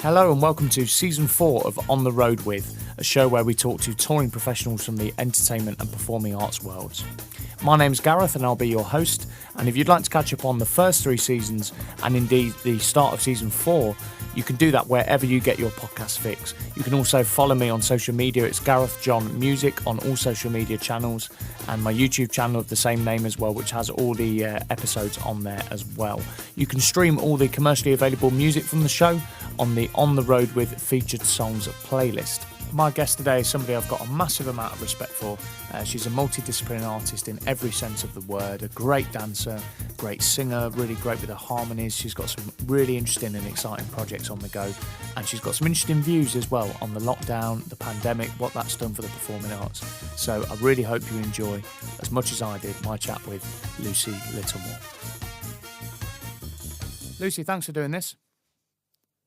Hello and welcome to Season 4 of On the Road With, a show where we talk to touring professionals from the entertainment and performing arts worlds. My name's Gareth and I'll be your host, and if you'd like to catch up on the first 3 seasons and indeed the start of Season 4, you can do that wherever you get your podcast fix. You can also follow me on social media. It's Gareth John Music on all social media channels, and my YouTube channel of the same name as well, which has all the episodes on there as well. You can stream all the commercially available music from the show on the On the Road With featured songs playlist. My guest today is somebody I've got a massive amount of respect for. She's a multidisciplinary artist in every sense of the word, a great dancer, great singer, really great with her harmonies. She's got some really interesting and exciting projects on the go, and she's got some interesting views as well on the lockdown, the pandemic, what that's done for the performing arts. So I really hope you enjoy, as much as I did, my chat with Lucy Littlemore. Lucy, thanks for doing this.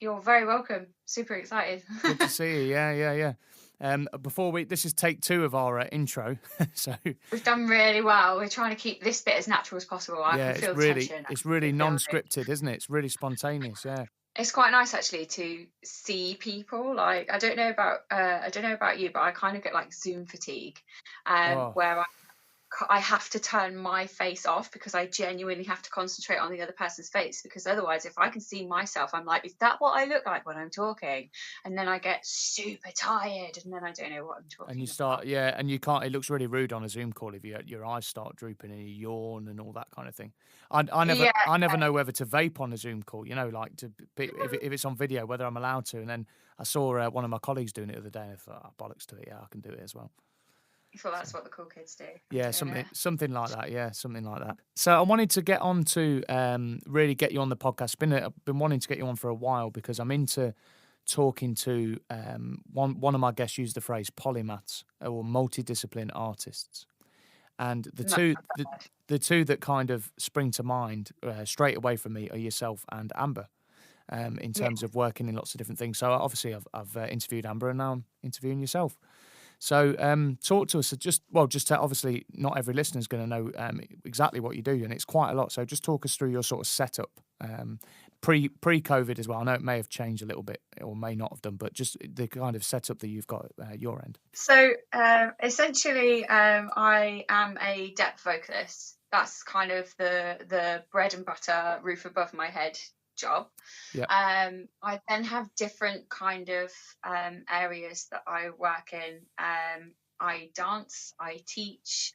You're very welcome. Super excited. Good to see you. Yeah. This is take 2 of our intro. So we've done really well. We're trying to keep this bit as natural as possible. I can feel the tension. It's really non-scripted, isn't it? It's really spontaneous. Yeah. It's quite nice actually to see people. Like I don't know about you, but I kind of get like Zoom fatigue, where I have to turn my face off because I genuinely have to concentrate on the other person's face, because otherwise if I can see myself, I'm like, is that what I look like when I'm talking? And then I get super tired and then I don't know what I'm talking about. And you start, and you can't, it looks really rude on a Zoom call if your eyes start drooping and you yawn and all that kind of thing. I never know whether to vape on a Zoom call, like if it's on video, whether I'm allowed to. And then I saw one of my colleagues doing it the other day and I thought, bollocks to it, I can do it as well. I thought that's what the cool kids do. Yeah, something like that. Yeah, something like that. So I wanted to get on to really get you on the podcast. I've been wanting to get you on for a while because I'm into talking to one of my guests used the phrase polymaths or multidiscipline artists, and the two that kind of spring to mind straight away from me are yourself and Amber. In terms of working in lots of different things. So obviously I've interviewed Amber and now I'm interviewing yourself. So talk to us, obviously not every listener is going to know exactly what you do, and it's quite a lot. So just talk us through your sort of setup pre-COVID as well. I know it may have changed a little bit or may not have done, but just the kind of setup that you've got at your end. So essentially I am a depth vocalist. That's kind of the bread and butter, roof above my head job. Yeah. I then have different kind of areas that I work in. I dance, I teach,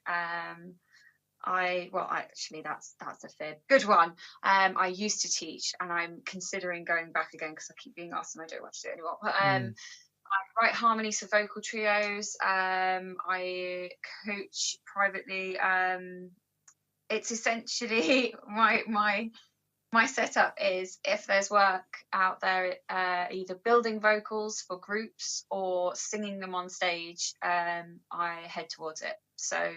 actually that's a fib. Good one. I used to teach and I'm considering going back again because I keep being asked and I don't want to do it anymore. But I write harmonies for vocal trios. I coach privately. It's essentially my setup is if there's work out there, either building vocals for groups or singing them on stage, I head towards it. So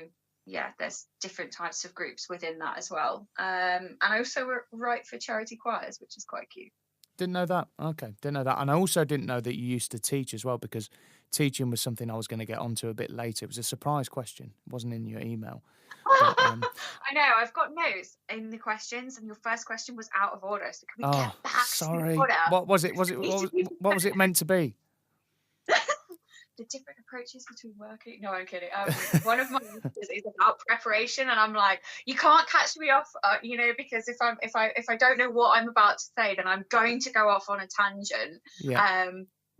yeah, there's different types of groups within that as well. And I also write for charity choirs, which is quite cute. Didn't know that. Okay, didn't know that. And I also didn't know that you used to teach as well, because teaching was something I was going to get onto a bit later. It was a surprise question. It wasn't in your email. But, I know, I've got notes in the questions and your first question was out of order. So can we get back sorry. to the order? What was it meant to be? The different approaches between working. No, I'm kidding. One of my is about preparation, and I'm like, you can't catch me off, because if I don't know what I'm about to say, then I'm going to go off on a tangent. Yeah.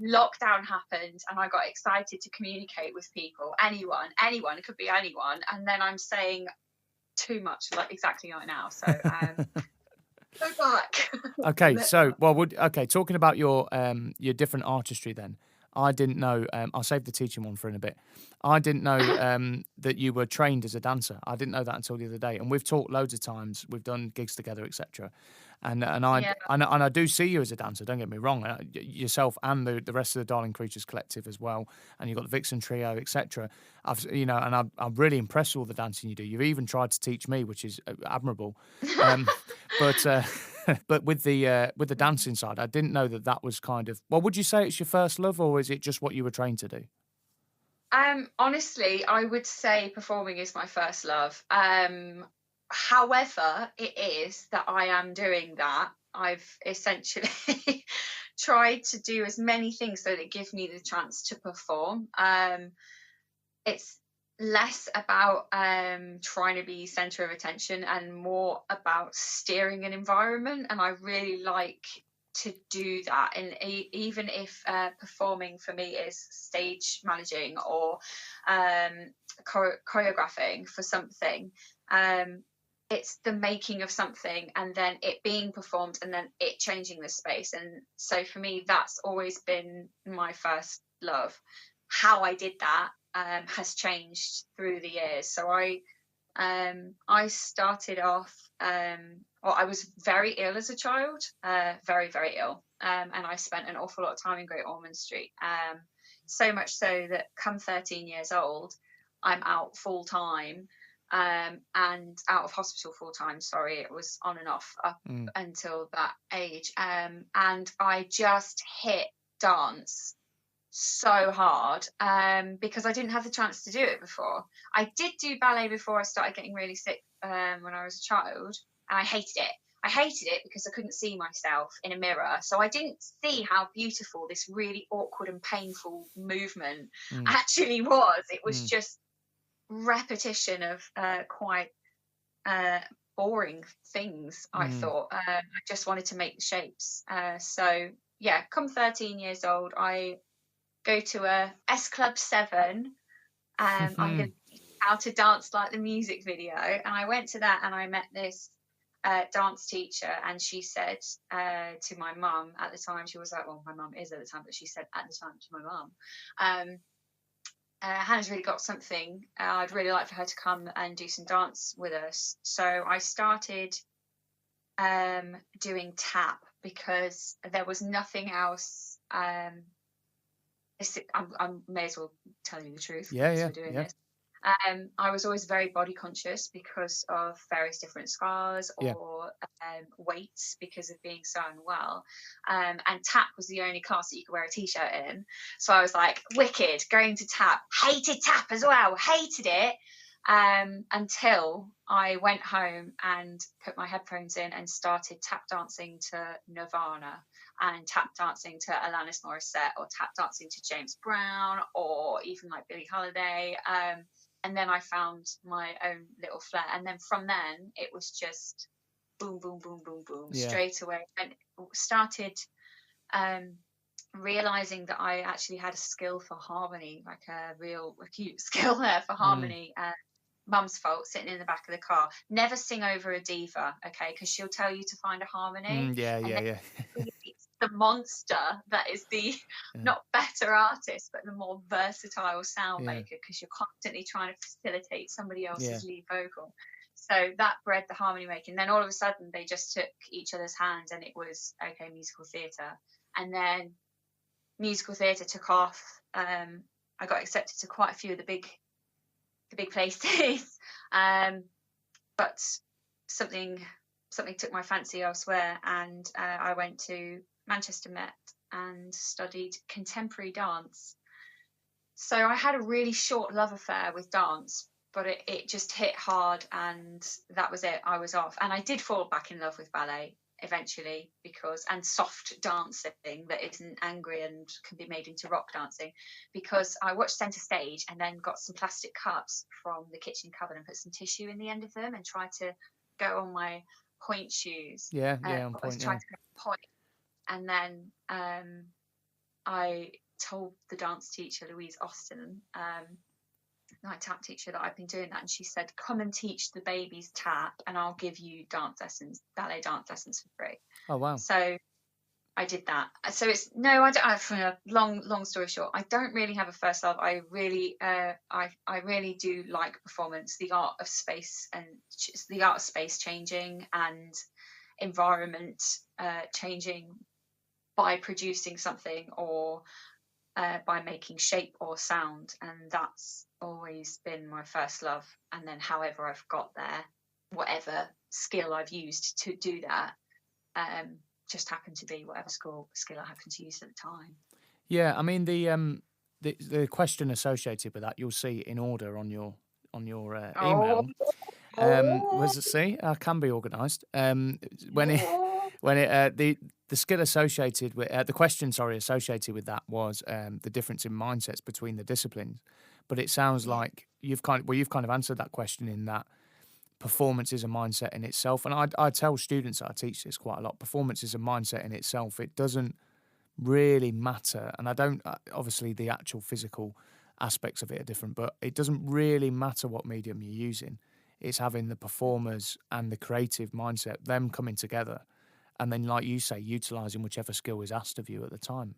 Lockdown happened, and I got excited to communicate with people. Anyone, it could be anyone, and then I'm saying too much, like exactly right now. So go back. Okay, so talking about your different artistry then. I didn't know, I'll save the teaching one for in a bit. I didn't know that you were trained as a dancer. I didn't know that until the other day. And we've talked loads of times. We've done gigs together, etc. And I do see you as a dancer, don't get me wrong. Yourself and the rest of the Darling Creatures Collective as well. And you've got the Vixen Trio, etc. I'm really impressed with all the dancing you do. You've even tried to teach me, which is admirable. But with the dancing side, I didn't know that was kind of. Well, would you say it's your first love, or is it just what you were trained to do? Honestly, I would say performing is my first love. However, it is that I am doing that. I've essentially tried to do as many things so that give me the chance to perform. It's less about trying to be center of attention and more about steering an environment, and I really like to do that. And even if performing for me is stage managing or choreographing for something, it's the making of something and then it being performed and then it changing the space. And so for me, that's always been my first love. How I did that has changed through the years. So I started off, well, I was very ill as a child, very, very ill. And I spent an awful lot of time in Great Ormond Street. So much so that come 13 years old, I'm out full time. And out of hospital full time, sorry, it was on and off up until that age. And I just hit dance so hard because I didn't have the chance to do it before. I did do ballet before I started getting really sick when I was a child, and I hated it. I hated it because I couldn't see myself in a mirror. So I didn't see how beautiful this really awkward and painful movement actually was. It was just repetition of quite boring things. I thought I just wanted to make the shapes. So yeah, come 13 years old, I go to a S Club 7. I'm going to teach how to dance like the music video, and I went to that and I met this dance teacher, and she said to my mum at the time, she was like, well, my mum is at the time, but she said at the time to my mum, Hannah's really got something. I'd really like for her to come and do some dance with us. So I started doing tap because there was nothing else. I may as well tell you the truth. Yeah. We're doing this. I was always very body conscious because of various different scars or weights because of being so unwell. And tap was the only class that you could wear a t-shirt in. So I was like, wicked, going to tap. Hated tap as well, hated it. Until I went home and put my headphones in and started tap dancing to Nirvana and tap dancing to Alanis Morissette or tap dancing to James Brown or even like Billie Holiday. And then I found my own little flair. And then from then, it was just boom, boom, boom, boom, boom, straight away. And started realizing that I actually had a skill for harmony, like a real acute skill there for harmony. Mum's fault, sitting in the back of the car. Never sing over a diva, okay? Because she'll tell you to find a harmony. It's the monster that is the not better artist, but the more versatile sound maker, because you're constantly trying to facilitate somebody else's lead vocal. So that bred the harmony making. Then all of a sudden, they just took each other's hands, and it was okay, musical theatre. And then musical theatre took off. I got accepted to quite a few of the big places, but something took my fancy elsewhere, and I went to Manchester Met and studied contemporary dance. So I had a really short love affair with dance, but it just hit hard, and that was it. I was off, and I did fall back in love with ballet eventually, and soft dancing that isn't angry and can be made into rock dancing, because I watched Centre Stage and then got some plastic cups from the kitchen cupboard and put some tissue in the end of them and tried to go on my point shoes. On point. To point. And then I told the dance teacher, Louise Austin, my tap teacher, that I've been doing that, and she said, come and teach the babies tap and I'll give you ballet dance lessons for free. Oh wow. So I did that. So it's I don't. Long story short, I don't really have a first love. I really do like performance, the art of space changing and environment changing by producing something or by making shape or sound, and that's always been my first love. And then however I've got there, whatever skill I've used to do that, just happened to be whatever skill I happened to use at the time. Yeah, I mean the question associated with that you'll see in order on your email. Was it? See, I can be organised. the skill associated with the question, associated with that was the difference in mindsets between the disciplines. But it sounds like you've kind of answered that question in that performance is a mindset in itself. And I tell students that I teach this quite a lot. Performance is a mindset in itself. It doesn't really matter, and I don't. Obviously, the actual physical aspects of it are different, but it doesn't really matter what medium you're using. It's having the performers and the creative mindset, them coming together, and then, like you say, utilising whichever skill is asked of you at the time.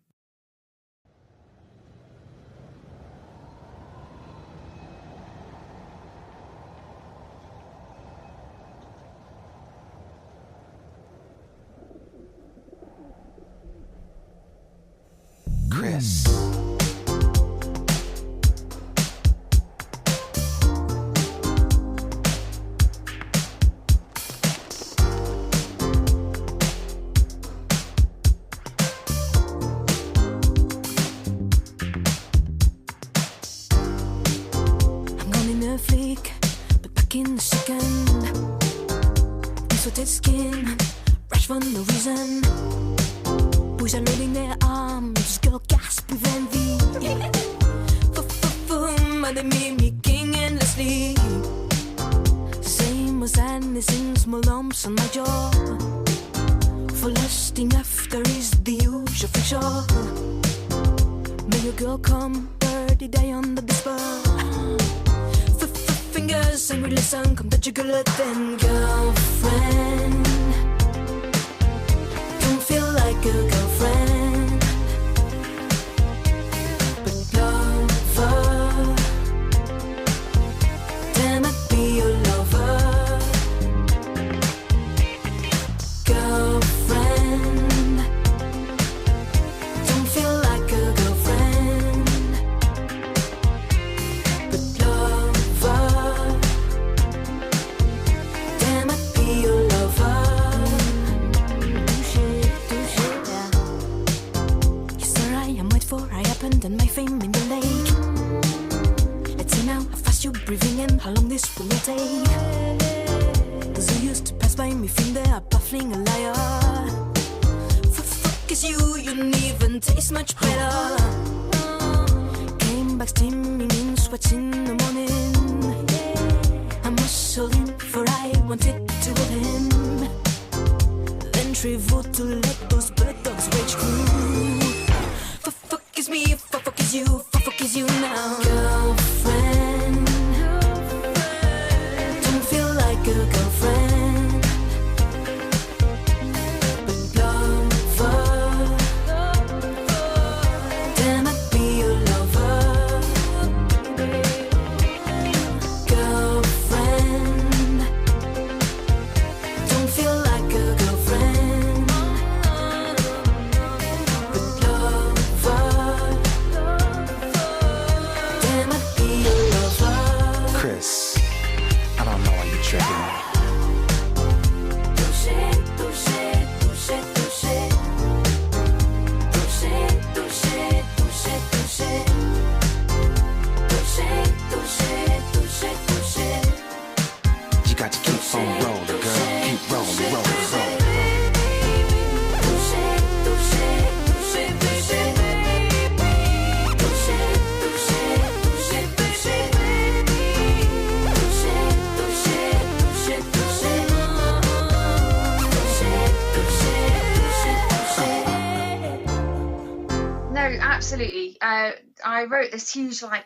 Chris. I'm gone in a flick, but back in a second. Distorted skin, rush for no reason. Boys are loading their arms, girl gasp with envy. And they mimicking endlessly. Same as sadness in small lumps on my jaw. For lusting after is the usual fiction. May your girl come, birdie die under the spur. Fingers and really sun, come touch your girl then girlfriend. Don't feel like a girlfriend, but lover. Damn, I'd be your lover. Girlfriend. Don't feel like a girlfriend, but lover. Damn, I'd be your lover. I abandoned my fame in the lake. Let's see now how fast you're breathing and how long this will take. Those who used to pass by me think they are baffling a liar. Fuck is you didn't even taste much better. Came back steaming in sweats in the morning. I muscled in before I wanted to hold him. Then traveled to let those bird dogs rage crew. Fuck is me, fuck is you, fuck is you now. Girlfriend, don't feel like a girlfriend, but lover. Damn, I'd be your lover. Girlfriend, don't feel like a girlfriend, but lover. Chris, I don't know why you're tripping. Touché, touché, touché, touché. Touché, touché, touché, touché. Touché, touché, touché, touché. You got to keep on rolling, girl. Keep rolling, rolling, rolling. Touché, touché, touché, touché. Touché, touché, touché, touché. No, absolutely. I wrote this huge I'm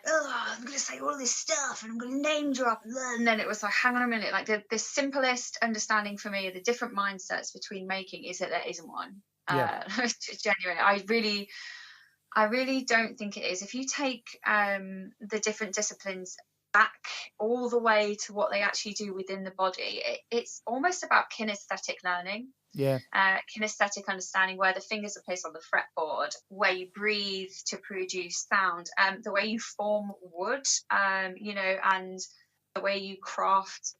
going to say all this stuff and I'm going to name drop, and then it was like, hang on a minute, like the simplest understanding for me of the different mindsets between making is that there isn't one. Genuinely, I really don't think it is. If you take the different disciplines back all the way to what they actually do within the body, it's almost about kinesthetic learning. Kinesthetic understanding, where the fingers are placed on the fretboard, where you breathe to produce sound, the way you form wood, and the way you craft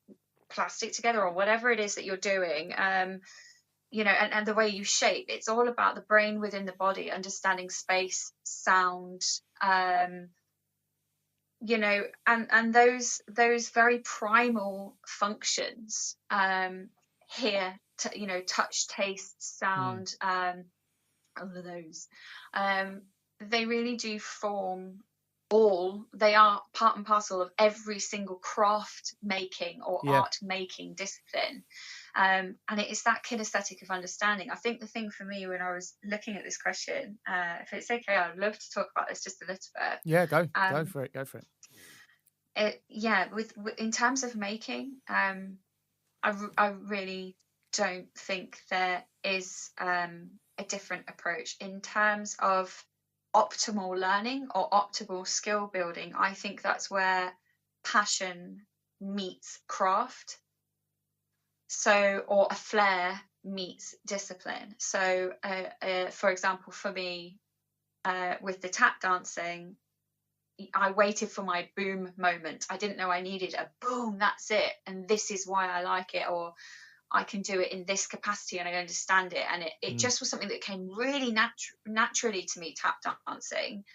plastic together or whatever it is that you're doing, and the way you shape. It's all about the brain within the body, understanding space, sound, and those very primal functions here touch, taste, sound, all of those. They really do form they are part and parcel of every single craft making or art making discipline. And it is that kinesthetic of understanding. I think the thing for me when I was looking at this question, if it's okay, I'd love to talk about this just a little bit. Yeah, go for it. In terms of making, I really don't think there is a different approach in terms of optimal learning or optimal skill building. I think that's where passion meets craft, or a flair meets discipline. So for example, for me, with the tap dancing, I waited for my boom moment. I didn't know I needed a boom, that's it, and this is why I like it, or I can do it in this capacity and I understand it. And it just was something that came really naturally to me, tap dancing.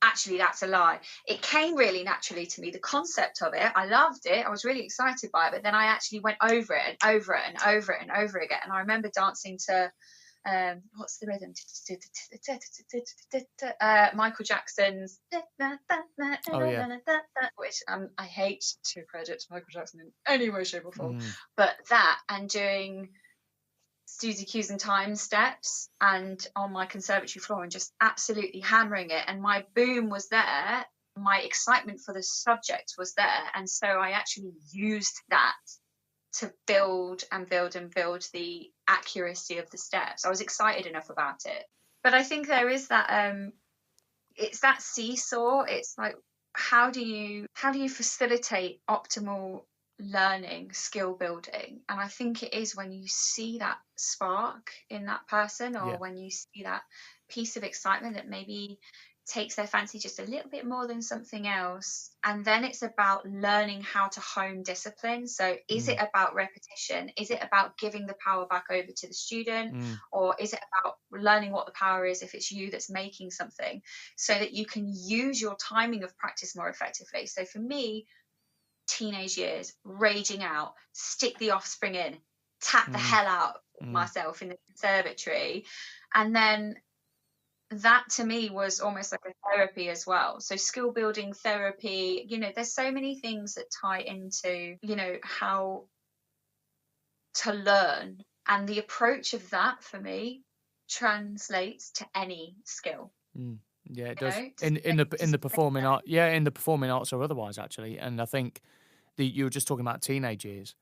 Actually, that's a lie. It came really naturally to me, the concept of it. I loved it. I was really excited by it. But then I actually went over it and over it and over it and over again. And I remember dancing to, what's the rhythm? Michael Jackson's, which I hate to credit Michael Jackson in any way, shape or form, but that, and doing Suzy Q's and time steps and on my conservatory floor and just absolutely hammering it. And my boom was there. My excitement for the subject was there. And so I actually used that to build the accuracy of the steps. I was excited enough about it. But I think there is that it's that seesaw. It's like, how do you facilitate optimal learning, skill building? And I think it is when you see that spark in that person, or when you see that piece of excitement that maybe takes their fancy just a little bit more than something else. And then it's about learning how to hone discipline. So is it about repetition? Is it about giving the power back over to the student? Or is it about learning what the power is if it's you that's making something, so that you can use your timing of practice more effectively? So for me, teenage years, raging out, stick the offspring in, tap the hell out of myself in the conservatory. And then that to me was almost like a therapy as well. So skill building therapy, there's so many things that tie into, how to learn. And the approach of that for me translates to any skill. Yeah, it does. In the performing art, in the performing arts or otherwise, actually. And I think you were just talking about teenage years.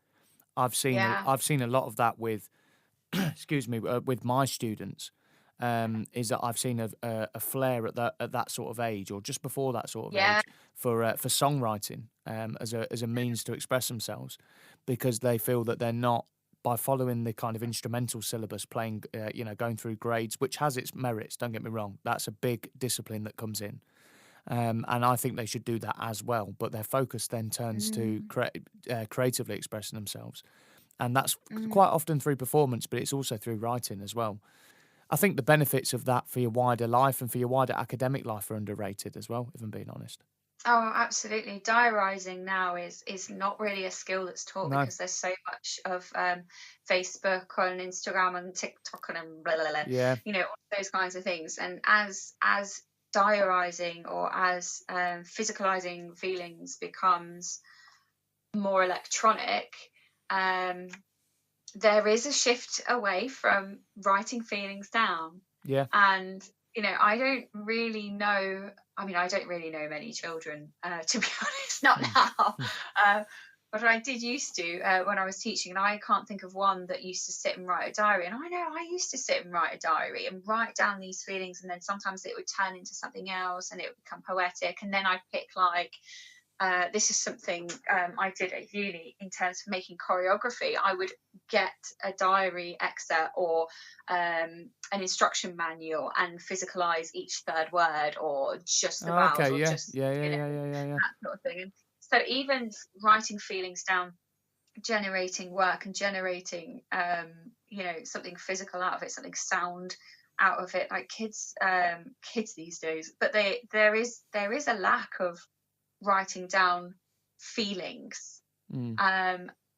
I've seen a lot of that with, excuse me, with my students. Is that I've seen a flair at that sort of age, or just before that sort of age, for songwriting as a means to express themselves, because they feel that they're not, by following the kind of instrumental syllabus, playing, going through grades, which has its merits, don't get me wrong, that's a big discipline that comes in. And I think they should do that as well. But their focus then turns to creatively expressing themselves. And that's quite often through performance, but it's also through writing as well. I think the benefits of that for your wider life and for your wider academic life are underrated as well, if I'm being honest. Oh, absolutely. Diarising now is not really a skill that's taught, because there's so much of Facebook and Instagram and TikTok and blah, blah, blah, all those kinds of things. And as diarising or as physicalising feelings becomes more electronic, there is a shift away from writing feelings down. Yeah. And, I don't really know many children, to be honest, not now. But I did used to when I was teaching, and I can't think of one that used to sit and write a diary. And I know I used to sit and write a diary and write down these feelings, and then sometimes it would turn into something else and it would become poetic. And then I'd pick this is something I did at uni in terms of making choreography. I would get a diary excerpt or an instruction manual and physicalize each third word, or just the vowels, that sort of thing. And so even writing feelings down, generating work and generating something physical out of it, something sound out of it, like kids these days. But there is a lack of writing down feelings.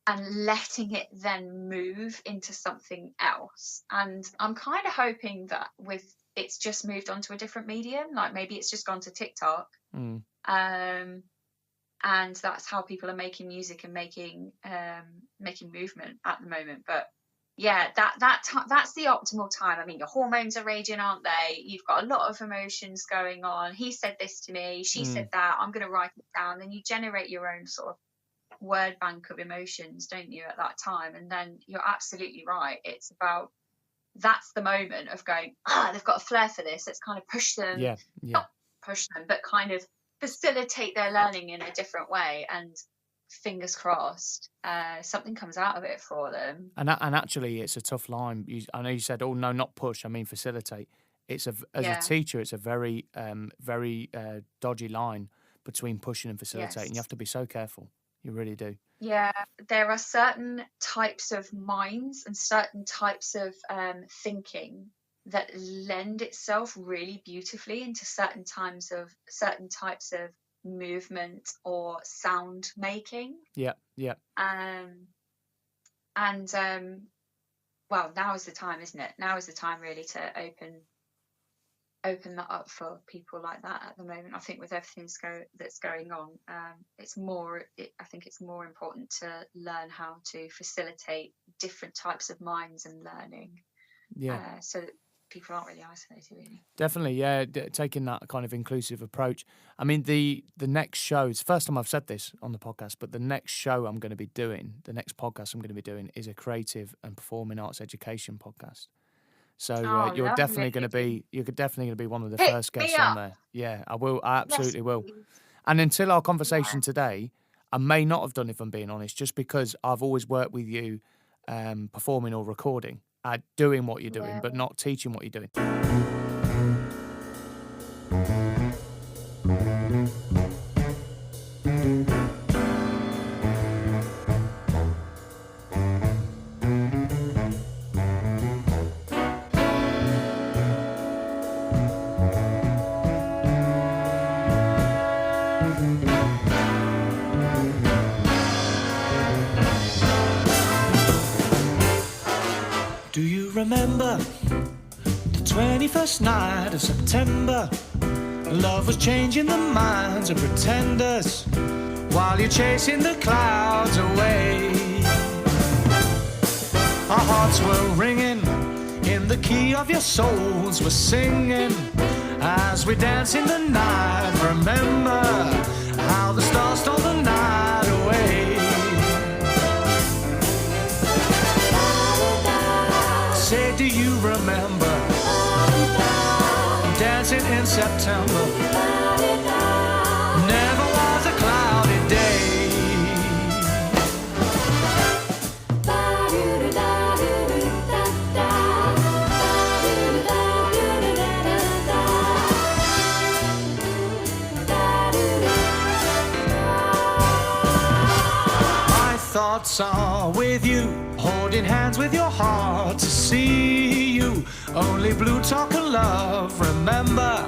and letting it then move into something else. And I'm kind of hoping that it's just moved on to a different medium, like maybe it's just gone to TikTok. And that's how people are making music and making movement at the moment. But yeah, that's the optimal time. I mean, your hormones are raging, aren't they? You've got a lot of emotions going on. He said this to me, she said that, I'm going to write it down. Then you generate your own sort of word bank of emotions, don't you, at that time? And then you're absolutely right. It's about, that's the moment of going, they've got a flair for this. Let's kind of push them, not push them, but kind of facilitate their learning in a different way, and fingers crossed something comes out of it for them. And actually, it's a tough line. I know you said, "Oh no, not push." I mean facilitate. As a teacher, it's a very dodgy line between pushing and facilitating. Yes. You have to be so careful. You really do. Yeah, there are certain types of minds and certain types of thinking that lend itself really beautifully into certain types of movement or sound making. Yeah. Well, now is the time, isn't it? Now is the time really to open that up for people like that at the moment. I think with everything that's going on, I think it's more important to learn how to facilitate different types of minds and learning. So that people aren't really isolated, really. Definitely, yeah, taking that kind of inclusive approach. I mean, the next show, it's the first time I've said this on the podcast, but the next show I'm going to be doing, the next podcast I'm going to be doing is a creative and performing arts education podcast. So you're definitely going to be one of the first guests on there. Yeah, I will. I absolutely will. And until our conversation today, I may not have done, if I'm being honest, just because I've always worked with you performing or recording, doing what you're doing, but not teaching what you're doing. Remember the 21st night of September, love was changing the minds of pretenders while you're chasing the clouds away. Our hearts were ringing in the key of your souls were singing as we dance in the night. Remember how the stars stole the night away. Say, do you remember dancing in September? Never was a cloudy day. My thoughts are with you, holding hands with your heart to see you. Only blue talk of love. Remember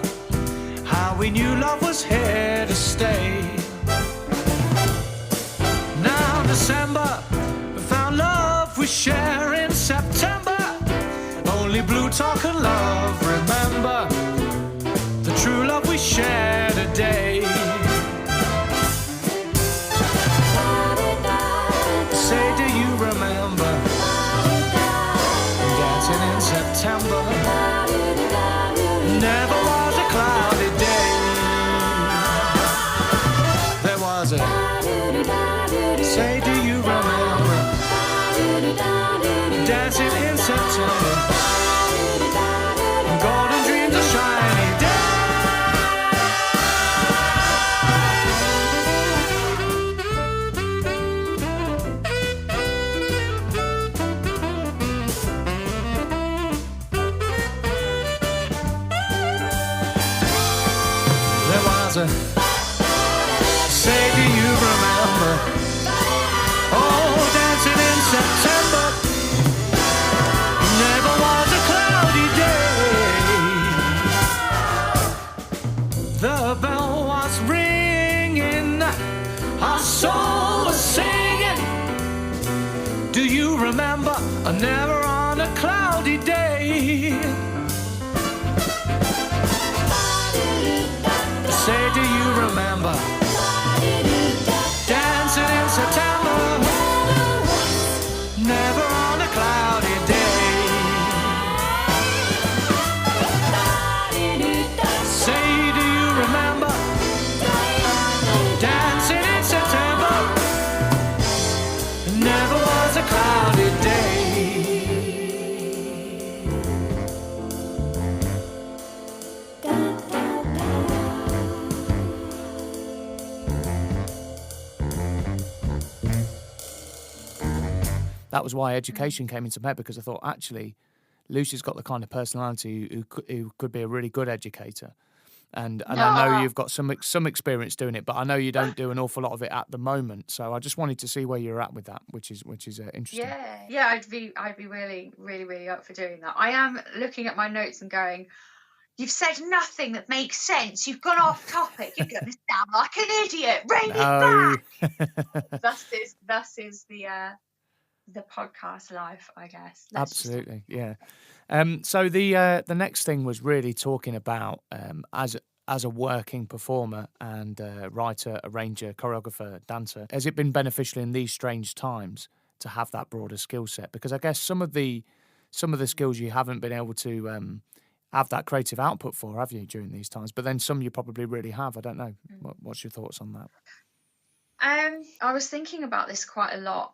how we knew love was here to stay. Now December, we found love we share in September. Only blue talk of love. Remember the true love we share today. Say, do you remember dancing in September? Never was a cloudy day. There was a. Say, do you remember dancing in September? Golden dreams are shiny day. Say, do you remember? Oh, dancing in September. Never was a cloudy day. The bell was ringing, our soul was singing Do you remember? Never on a cloudy day. Say, do you remember dancing in September? Never on a cloudy day. Say, do you remember dancing in September? Never was a cloudy day. That was why education came into my head, because I thought, actually, Lucy's got the kind of personality who could be a really good educator. And I know you've got some experience doing it, but I know you don't do an awful lot of it at the moment. So I just wanted to see where you're at with that, which is interesting. Yeah, I'd be really, really, really up for doing that. I am looking at my notes and going, you've said nothing that makes sense. You've gone off topic. You're going to sound like an idiot. Rein it back. Thus is the podcast life, I guess. Absolutely, yeah. So the next thing was really talking about as a working performer and writer, arranger, choreographer, dancer. Has it been beneficial in these strange times to have that broader skill set? Because I guess some of the skills you haven't been able to have that creative output for, have you, during these times? But then some you probably really have. I don't know. What's your thoughts on that? I was thinking about this quite a lot.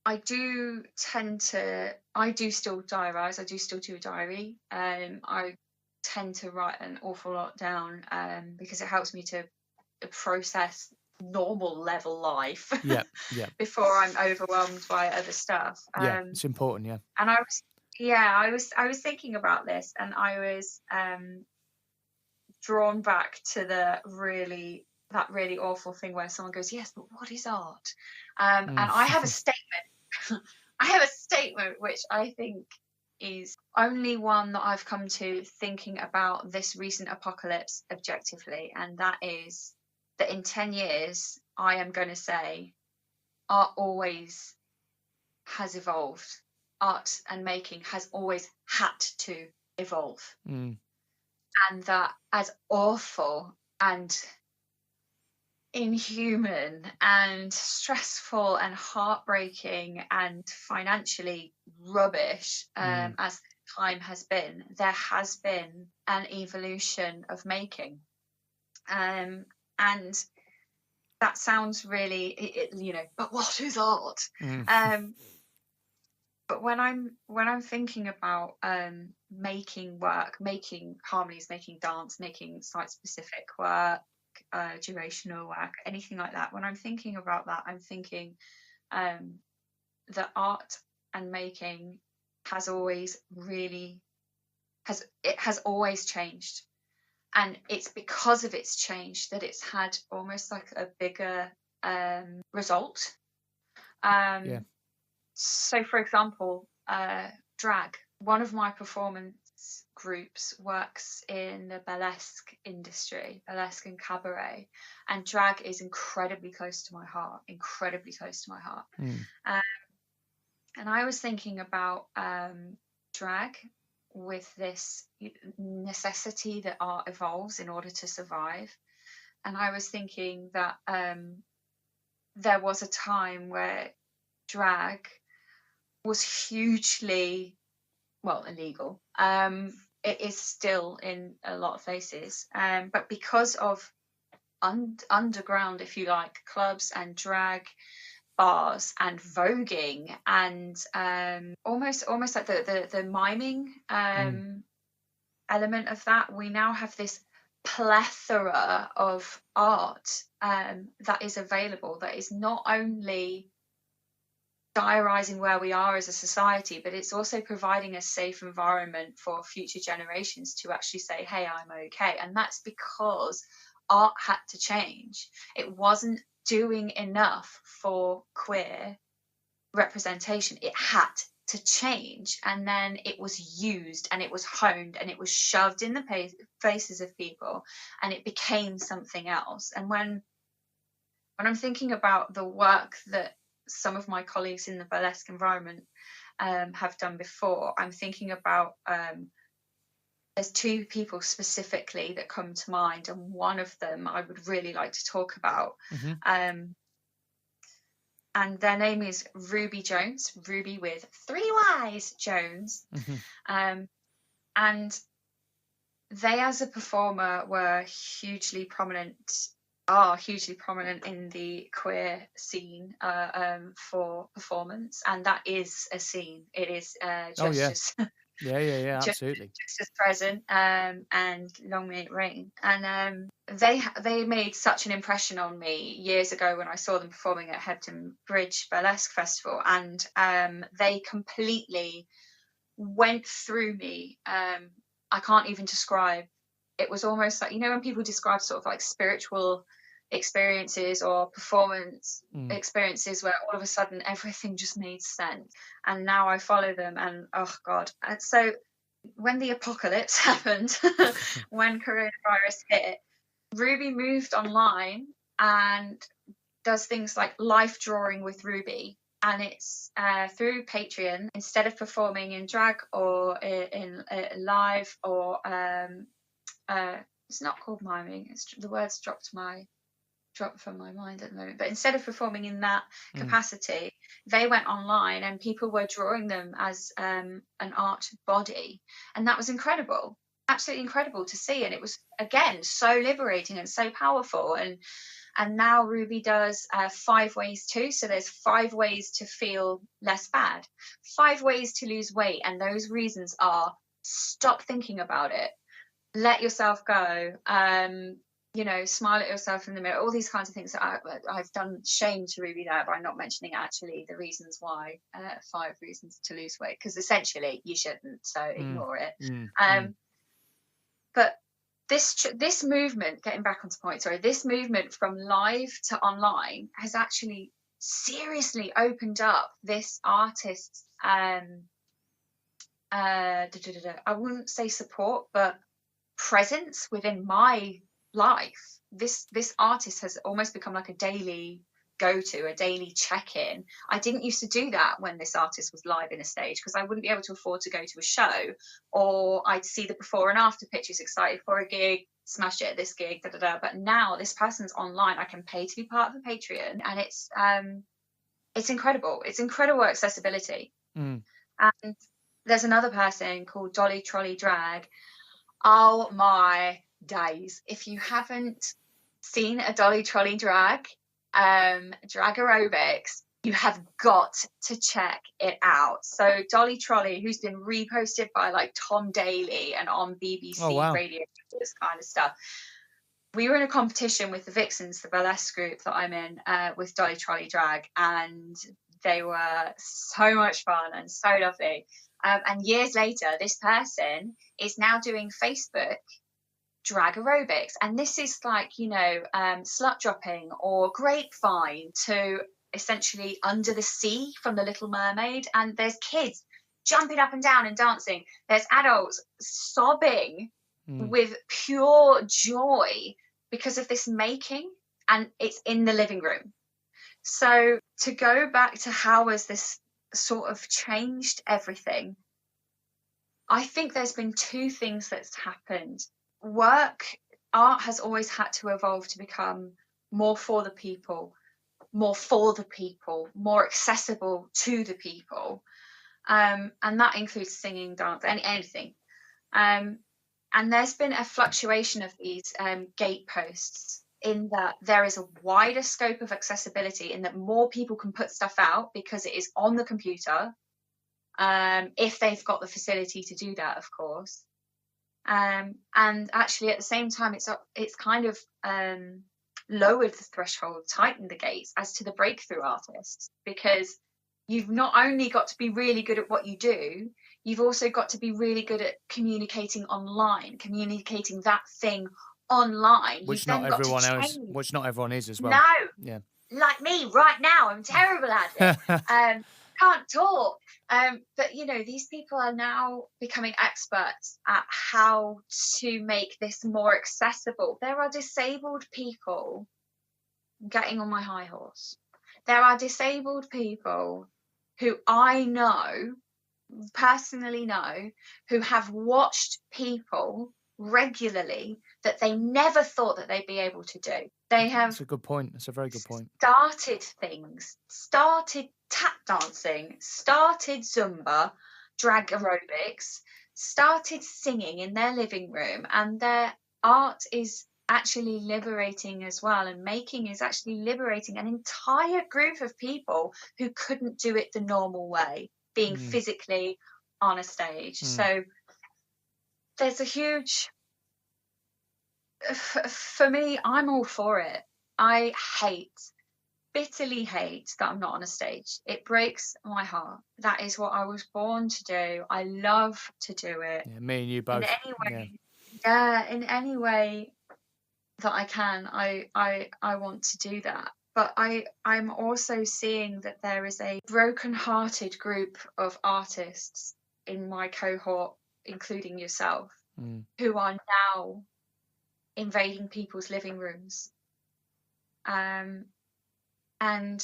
I do still diarise. I do still do a diary. I tend to write an awful lot down because it helps me to process normal level life before I'm overwhelmed by other stuff. It's important, yeah. And I was thinking about this, and I was drawn back to that really awful thing where someone goes, yes, but what is art? And I have a statement. I have a statement which I think is only one that I've come to thinking about this recent apocalypse objectively, and that is that in 10 years I am going to say art always has evolved. Art and making has always had to evolve. And that as awful and inhuman and stressful and heartbreaking and financially rubbish as time has been, there has been an evolution of making, and that sounds really but what is art? But when I'm thinking about making work, making harmonies, making dance, making site specific work, durational work, anything like that, when I'm thinking about that, I'm thinking that art and making has always changed, and it's because of its change that it's had almost like a bigger result. So for example, drag, one of my performance groups works in the burlesque industry, burlesque and cabaret, and drag is incredibly close to my heart. And I was thinking about drag with this necessity that art evolves in order to survive, and I was thinking that there was a time where drag was hugely illegal. It is still in a lot of places, but because of underground, if you like, clubs and drag bars and voguing and almost like the miming element of that, we now have this plethora of art that is available, that is not only diarising where we are as a society, but it's also providing a safe environment for future generations to actually say, hey, I'm okay. And that's because art had to change. It wasn't doing enough for queer representation. It had to change, and then it was used and it was honed and it was shoved in the faces of people, and it became something else. And when I'm thinking about the work that some of my colleagues in the burlesque environment have done before. I'm thinking about there's two people specifically that come to mind, and one of them I would really like to talk about. And their name is Ruby Jones, Ruby with 3 Y's Jones. And they, as a performer, are hugely prominent in the queer scene for performance, and that is a scene. It is just absolutely, just as present, and long may it rain. And they made such an impression on me years ago when I saw them performing at Hebden Bridge Burlesque Festival, and they completely went through me. I can't even describe. It was almost like, you know, when people describe sort of like spiritual experiences or performance experiences where all of a sudden everything just made sense. And now I follow them, and oh God. And so when the apocalypse happened, when coronavirus hit, Ruby moved online and does things like life drawing with Ruby. And it's through Patreon. Instead of performing in drag or in live, or it's not called miming. It's the words dropped from my mind at the moment. But instead of performing in that capacity, they went online and people were drawing them as an art body, and that was incredible, absolutely incredible to see. And it was, again, so liberating and so powerful. And now Ruby does 5 ways too. So there's 5 ways to feel less bad, 5 ways to lose weight. And those reasons are: stop thinking about it, let yourself go, you know, smile at yourself in the mirror, all these kinds of things. I've done shame to Ruby there by not mentioning actually the reasons why, 5 reasons to lose weight, because essentially you shouldn't, so ignore it. But this movement, getting back onto point, this movement from live to online has actually seriously opened up this artist's I wouldn't say support, but presence within my life. This artist has almost become like a daily go-to, a daily check-in. I didn't used to do that when this artist was live in a stage, because I wouldn't be able to afford to go to a show, or I'd see the before and after pictures, excited for a gig, smash it at this gig, but now this person's online. I can pay to be part of a Patreon, and it's incredible. It's incredible accessibility. And there's another person called Dolly Trolley Drag. Oh my days, if you haven't seen a Dolly Trolley Drag aerobics, you have got to check it out. So Dolly Trolley, who's been reposted by like Tom Daly and on BBC Radio, this kind of stuff. We were in a competition with the Vixens, the burlesque group that I'm in, with Dolly Trolley Drag, and they were so much fun and so lovely. And years later, this person is now doing Facebook drag aerobics, and this is like, you know, slut dropping or grapevine to essentially Under the Sea from The Little Mermaid. And there's kids jumping up and down and dancing. There's adults sobbing with pure joy because of this making, and it's in the living room. So to go back to how has this sort of changed everything, I think there's been 2 things that's happened. Art has always had to evolve to become more for the people, more accessible to the people, and that includes singing, dance, anything. And there's been a fluctuation of these gateposts, in that there is a wider scope of accessibility, in that more people can put stuff out because it is on the computer, if they've got the facility to do that, of course. And actually at the same time, it's kind of lowered the threshold, tightened the gates as to the breakthrough artists, because you've not only got to be really good at what you do, you've also got to be really good at communicating online, communicating that thing online, which not everyone is as well. No, like me right now, I'm terrible at it. Can't talk. But you know, these people are now becoming experts at how to make this more accessible. There are disabled people, getting on my high horse, there are disabled people who I personally know, who have watched people regularly that they never thought that they'd be able to do. They have. That's a good point. That's a very good point. Started things, started tap dancing, started Zumba, drag aerobics, started singing in their living room, and their art is actually liberating as well, and making is actually liberating an entire group of people who couldn't do it the normal way, being physically on a stage. So there's a huge, for me, I'm all for it. I bitterly hate that I'm not on a stage. It breaks my heart. That is what I was born to do. I love to do it. Yeah, me and you both. In any way, in any way that I can, I want to do that. But I'm also seeing that there is a broken-hearted group of artists in my cohort, including yourself, who are now invading people's living rooms. And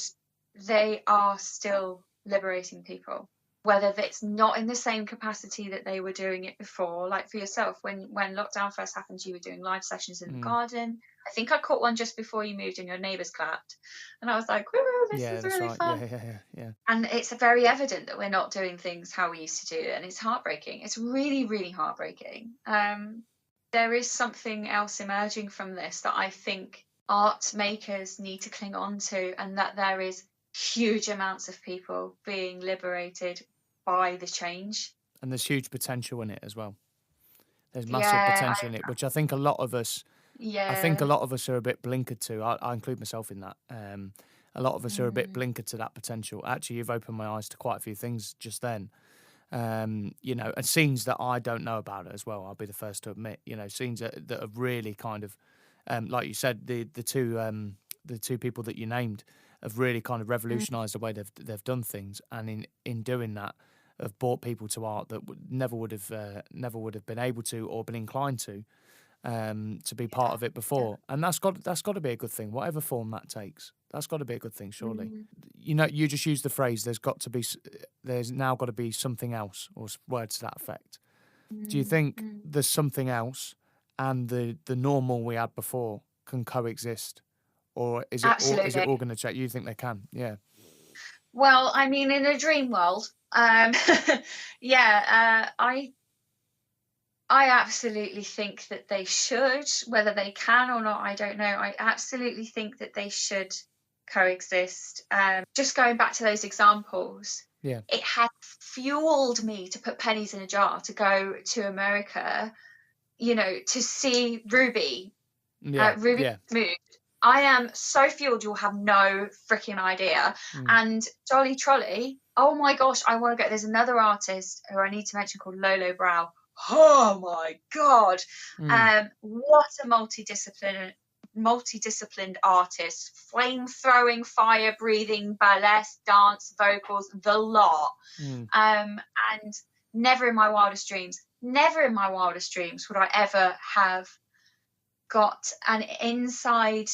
they are still liberating people, whether it's not in the same capacity that they were doing it before. Like for yourself, when lockdown first happened, you were doing live sessions in the garden. I think I caught one just before you moved and your neighbours clapped. And I was like, woo, this is really fun. Yeah. And it's very evident that we're not doing things how we used to do it. And it's heartbreaking. It's really, really heartbreaking. There is something else emerging from this that I think art makers need to cling on to, and that there is huge amounts of people being liberated by the change. And there's huge potential in it as well. There's massive potential in it, which I think a lot of us are a bit blinkered to. I include myself in that. A lot of us are a bit blinkered to that potential. Actually, you've opened my eyes to quite a few things just then. And scenes that I don't know about as well. I'll be the first to admit, scenes that have really kind of, like you said, the two people that you named have really kind of revolutionised the way they've done things, and in doing that, have brought people to art that never would have been able to or been inclined to be part of it before. And that's got to be a good thing, whatever form that takes. That's got to be a good thing, surely. You just used the phrase, there's now got to be something else, or words to that effect. Do you think there's something else and the normal we had before can coexist? Or is it all going to change? You think they can? Yeah. Well, I mean, in a dream world, I absolutely think that they should. Whether they can or not, I don't know. I absolutely think that they should coexist. Just going back to those examples, it had fueled me to put pennies in a jar to go to America, to see Ruby. Smooth. I am so fueled, you'll have no freaking idea. And Jolly Trolley, oh my gosh, I want to go. There's another artist who I need to mention called Lolo Brow. Oh my God. What a multidisciplined artist. Flame-throwing, fire-breathing, burlesque, dance, vocals, the lot. And never in my wildest dreams would I ever have got an inside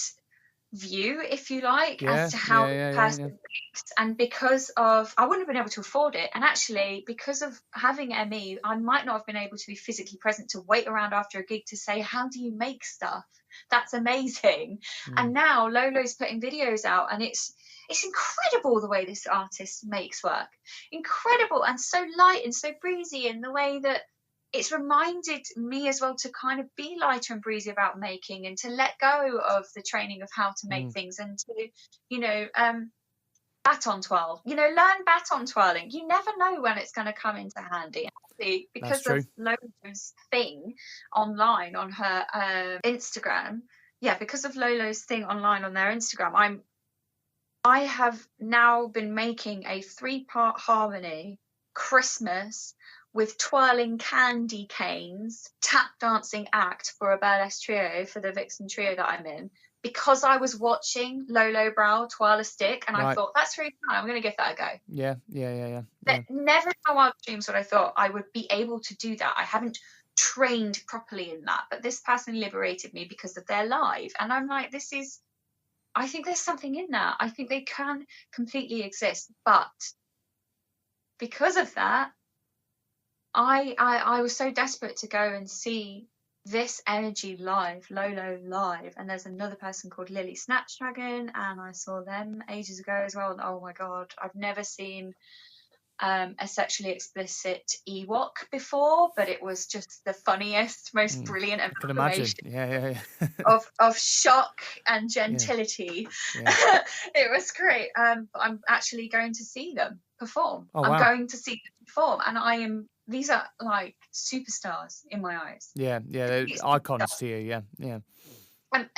view, if you like, as to how the person thinks. And because of, I wouldn't have been able to afford it, and actually because of having ME, I might not have been able to be physically present to wait around after a gig to say, how do you make stuff? That's amazing. And now Lolo's putting videos out, and it's incredible the way this artist makes work. Incredible, and so light and so breezy, in the way that it's reminded me as well to kind of be lighter and breezy about making, and to let go of the training of how to make things, and to, baton twirl, learn baton twirling. You never know when it's going to come into handy. Actually, because of Lolo's thing online on her Instagram. Yeah, because of Lolo's thing online on their Instagram, I have now been making a 3-part harmony Christmas with twirling candy canes, tap dancing act for a burlesque trio, for the Vixen trio that I'm in, because I was watching Lolo Brow twirl a stick, and I thought, that's really fun, I'm going to give that a go. Yeah. But never in my wildest dreams would I thought I would be able to do that. I haven't trained properly in that, but this person liberated me because of their live, and I'm like, this is I think there's something in that. I think they can completely exist, but because of that, I was so desperate to go and see this energy live, Lolo live, and there's another person called Lily Snapdragon, and I saw them ages ago as well. And oh my god, I've never seen a sexually explicit Ewok before, but it was just the funniest, most brilliant I can imagine. amalgamation Yeah. of shock and gentility. Yeah. It was great. I'm actually going to see them perform. Oh, I'm wow. going to see them perform, and these are like superstars in my eyes. Yeah, they're icons to you. Yeah. And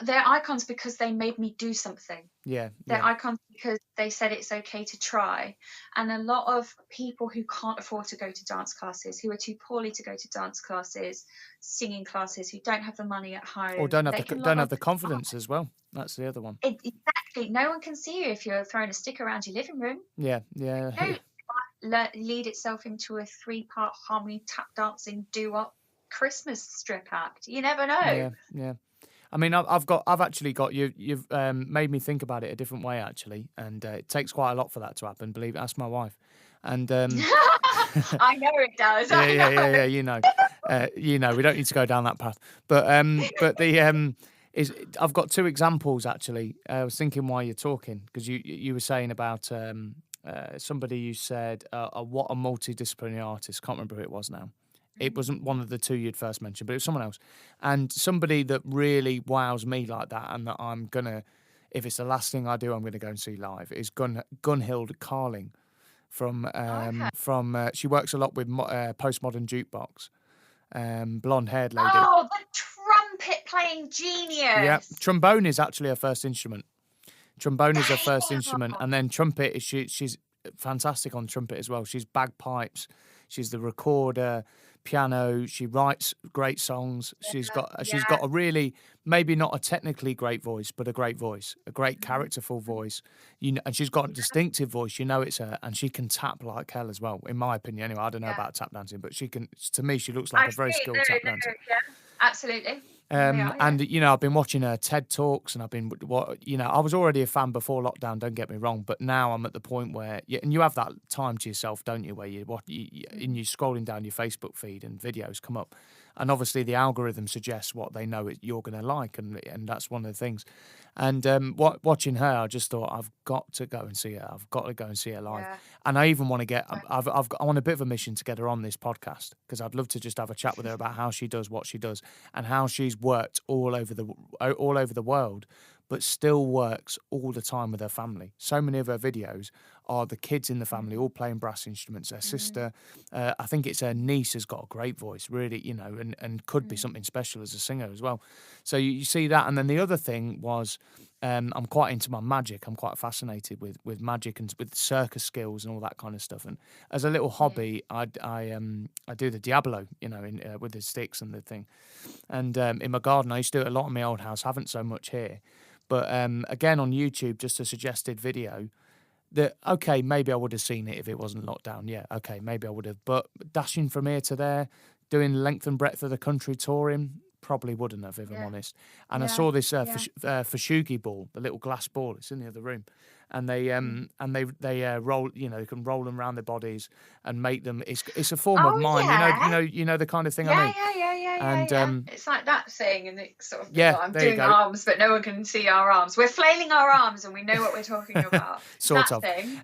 they're icons because they made me do something. Yeah. They're icons because they said it's okay to try. And a lot of people who can't afford to go to dance classes, who are too poorly to go to dance classes, singing classes, who don't have the money at home, Or don't have the confidence as well. That's the other one. Exactly. No one can see you if you're throwing a stick around your living room. Yeah. Lead itself into a 3-part harmony tap dancing doo-wop Christmas strip act. You never know. Yeah. I mean, I've actually got you've made me think about it a different way actually, and it takes quite a lot for that to happen. Believe it, ask my wife. And I know it does. Yeah. You know, we don't need to go down that path. But I've got 2 examples actually. I was thinking while you're talking, because you were saying about somebody you said what a multidisciplinary artist. Can't remember who it was now. It wasn't one of the 2 you'd first mentioned, but it was someone else. And somebody that really wows me like that, and that I'm gonna, if it's the last thing I do, I'm gonna go and see live, is Gunhild Carling from she works a lot with postmodern jukebox. Blonde-haired lady. Oh, the trumpet playing genius. Yeah, trombone is actually her first instrument. Trombone is her first instrument, and then trumpet is she's fantastic on trumpet as well. She's bagpipes. She's the recorder, piano. She writes great songs. She's got a really, maybe not a technically great voice, but a great voice, a great characterful voice. And she's got a distinctive voice. You know it's her, and she can tap like hell as well. In my opinion, anyway. I don't know about tap dancing, but she can. To me, she looks like a very skilled tap dancer. Yeah, absolutely. And you know, I've been watching her TED Talks, and I've been, I was already a fan before lockdown. Don't get me wrong, but now I'm at the point where, and you have that time to yourself, don't you? Where you're scrolling down your Facebook feed and videos come up, and obviously the algorithm suggests what they know you're going to like, and that's one of the things. And watching her, I just thought I've got to go and see her. I've got to go and see her live. And I even want to get. I want a bit of a mission to get her on this podcast, because I'd love to just have a chat with her about how she does what she does, and how she's worked all over the world, but still works all the time with her family. So many of her videos are the kids in the family all playing brass instruments. Her sister, I think it's her niece, has got a great voice, really, and could be something special as a singer as well. So you see that. And then the other thing was, I'm quite into my magic. I'm quite fascinated with magic and with circus skills and all that kind of stuff. And as a little hobby, I do the Diablo, with the sticks and the thing. And in my garden, I used to do it a lot in my old house. Haven't so much here. But again, on YouTube, just a suggested video that, okay, maybe I would have seen it if it wasn't locked down. Yeah, okay, maybe I would have. But dashing from here to there, doing length and breadth of the country touring, probably wouldn't have, if I'm honest. And I saw this Fashugi ball, the little glass ball. It's in the other room. And they roll, they can roll them around their bodies and make them. It's a form of mime, you know the kind of thing I mean. And it's like that thing, and it's sort of I'm there you doing go. arms, but no one can see our arms. We're flailing our arms, and we know what we're talking about. Sort that of. Thing.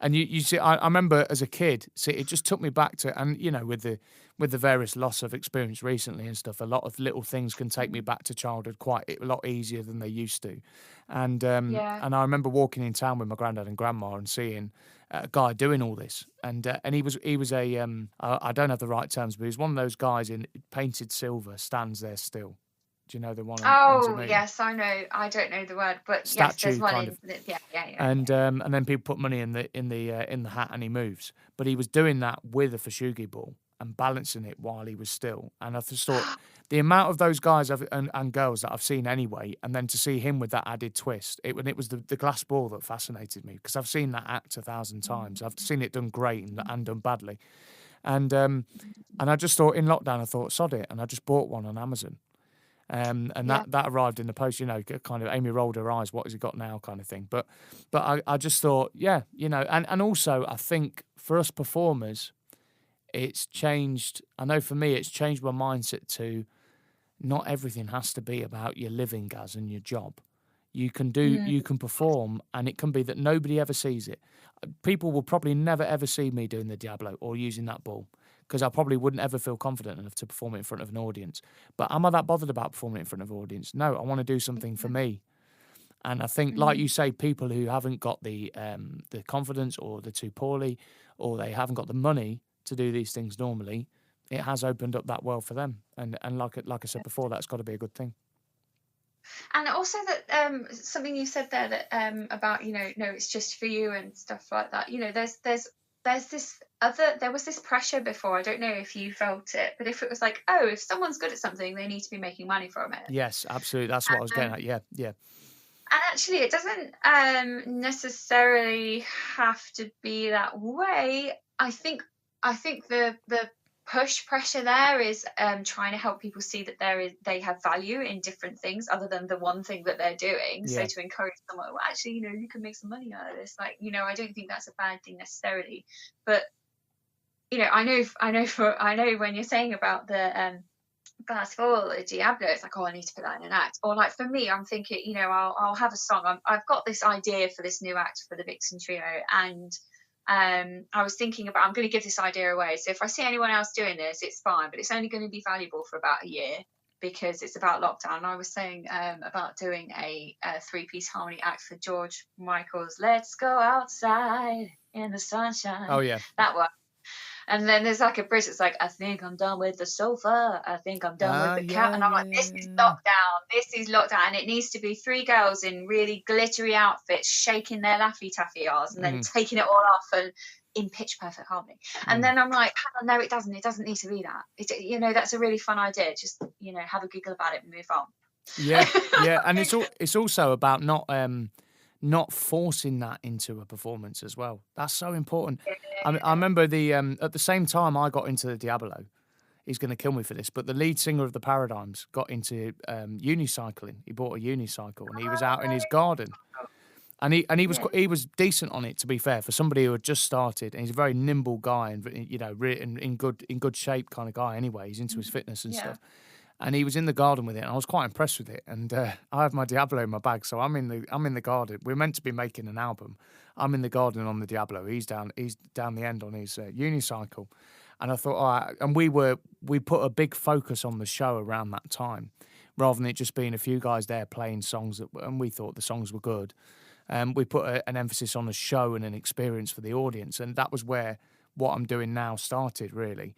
And you see, I remember as a kid, it just took me back to, and with the various loss of experience recently and stuff, a lot of little things can take me back to childhood quite a lot easier than they used to. And I remember walking in town with my granddad and grandma and seeing a guy doing all this, and he was a I don't have the right terms, but he was one of those guys in painted silver, stands there still. Do you know the one? Yes, I know. I don't know the word, but statue, yes, there's one kind in. of. Yeah. And then people put money in the hat, and he moves. But he was doing that with a Fashugi ball and balancing it while he was still. And I just thought the amount of those guys and girls that I've seen anyway, and then to see him with that added twist, it was the glass ball that fascinated me, because I've seen that act 1,000 times. I've seen it done great and done badly. And I just thought in lockdown, I thought, sod it, and I just bought one on Amazon. And that arrived in the post, you know, kind of Amy rolled her eyes, what has he got now kind of thing. But I just thought, yeah, you know, and also I think for us performers, it's changed. I know for me, it's changed my mindset to not everything has to be about your living, Gaz, and your job. You can you can perform, and it can be that nobody ever sees it. People will probably never ever see me doing the Diablo or using that ball, because I probably wouldn't ever feel confident enough to perform it in front of an audience. But am I that bothered about performing it in front of an audience? No, I want to do something for me. And I think, like you say, people who haven't got the confidence, or they're too poorly, or they haven't got the money to do these things normally, it has opened up that world for them. And like I said before, that's got to be a good thing. And also that something you said there that about, you know, no, it's just for you and stuff like that. You know, there was this pressure before. I don't know if you felt it, but if it was like, oh, if someone's good at something, they need to be making money from it. Yes, absolutely. That's what I was getting at. Yeah. And actually, it doesn't necessarily have to be that way. I think the push pressure there is trying to help people see that they have value in different things other than the one thing that they're doing. So to encourage someone, well, actually, you know, you can make some money out of this. Like, you know, I don't think that's a bad thing necessarily. But, you know, I know when you're saying about the glass full Diablo, it's like, oh, I need to put that in an act. Or like for me, I'm thinking, you know, I'll have a song. I've got this idea for this new act for the Vixen Trio, and I was thinking about, I'm going to give this idea away. So if I see anyone else doing this, it's fine, but it's only going to be valuable for about a year because it's about lockdown. And I was saying about doing a 3-piece harmony act for George Michael's "Let's Go Outside in the Sunshine." Oh yeah, that one. And then there's like a bridge that's like, I think I'm done with the sofa. I think I'm done with the cat. And I'm like, this is lockdown. This is lockdown. And it needs to be 3 girls in really glittery outfits shaking their Laffy Taffy R's and then taking it all off and in pitch perfect harmony. And then I'm like, no, it doesn't. It doesn't need to be that. You know, that's a really fun idea. Just, you know, have a giggle about it and move on. Yeah. And it's also about not forcing that into a performance as well. That's so important. I remember at the same time I got into the Diablo, he's going to kill me for this, but the lead singer of the Paradigms got into unicycling. He bought a unicycle and he was out in his garden. And he was decent on it, to be fair, for somebody who had just started. And he's a very nimble guy and, you know, in good shape kind of guy anyway. He's into his fitness and stuff. And he was in the garden with it, and I was quite impressed with it. And I have my Diablo in my bag, so I'm in the garden. We're meant to be making an album. I'm in the garden on the Diablo. He's down the end on his unicycle. And I thought, all right. And we put a big focus on the show around that time, rather than it just being a few guys there playing songs and we thought the songs were good. We put an emphasis on a show and an experience for the audience, and that was where what I'm doing now started, really.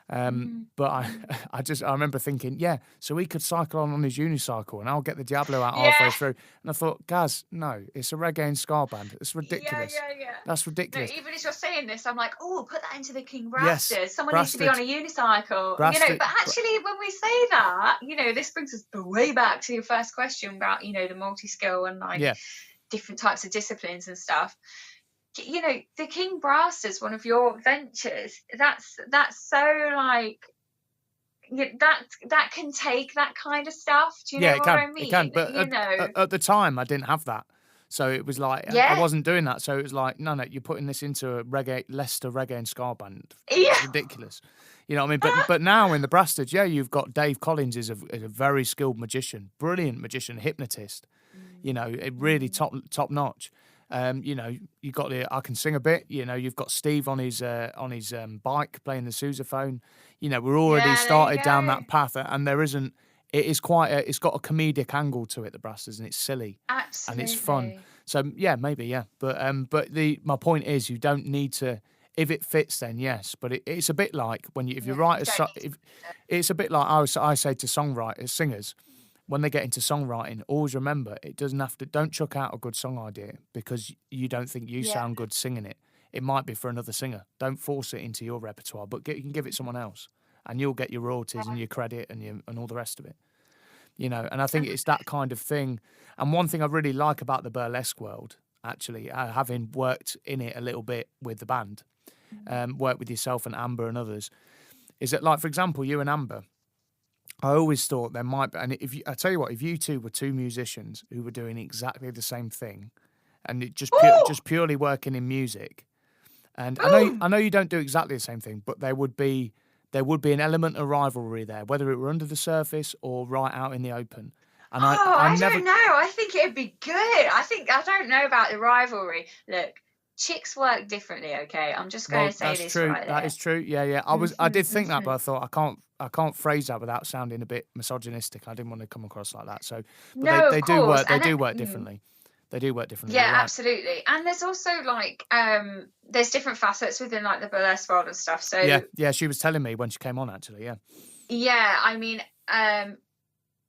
But I remember thinking, yeah, so he could cycle on his unicycle and I'll get the Diablo out halfway through. And I thought, Gaz, no, it's a reggae and ska band. It's ridiculous. Yeah. That's ridiculous. No, even as you're saying this, I'm like, oh, put that into the King Brasters. Yes, someone needs to be on a unicycle. You know, but actually when we say that, you know, this brings us way back to your first question about, you know, the multi-skill and like different types of disciplines and stuff. You know, the King Brass is one of your ventures. That's so like that can take that kind of stuff. Do you know what I mean? It can. But at the time, I didn't have that, so it was like I wasn't doing that. So it was like, no, you're putting this into a Leicester reggae and ska band. It's ridiculous. You know what I mean? But now in the Brastards, you've got Dave Collins is a very skilled magician, brilliant magician, hypnotist. You know, really top notch. You know, you got I can sing a bit. You know, you've got Steve on his bike playing the sousaphone. You know, we're already started down that path, and there isn't. It's it's got a comedic angle to it, the Brastards, and it's silly, absolutely, and it's fun. So maybe, but my point is, you don't need to. If it fits, then yes. But it's a bit like when if you write it's a bit like I say to singers. When they get into songwriting, always remember it doesn't have to. Don't chuck out a good song idea because you don't think you sound good singing it. It might be for another singer. Don't force it into your repertoire, but you can give it someone else, and you'll get your royalties and your credit and all the rest of it. You know, and I think it's that kind of thing. And one thing I really like about the burlesque world, actually, having worked in it a little bit with the band, worked with yourself and Amber and others, is that, like, for example, you and Amber. I always thought there might be, and I tell you what, if you two were two musicians who were doing exactly the same thing, and it just purely working in music, and I know you don't do exactly the same thing, but there would be an element of rivalry there, whether it were under the surface or right out in the open. And I don't know. I think it'd be good. I don't know about the rivalry. Look, chicks work differently. Okay, I'm just going to say this true. right there. That is true. Yeah. I did think that, but I thought I can't phrase that without sounding a bit misogynistic. I didn't want to come across like that. So, but no, they of do course. work. They do work differently. They do work differently. Yeah, right. absolutely. And there's also like there's different facets within like the burlesque world and stuff. So yeah. She was telling me when she came on, actually. Yeah. Yeah, I mean,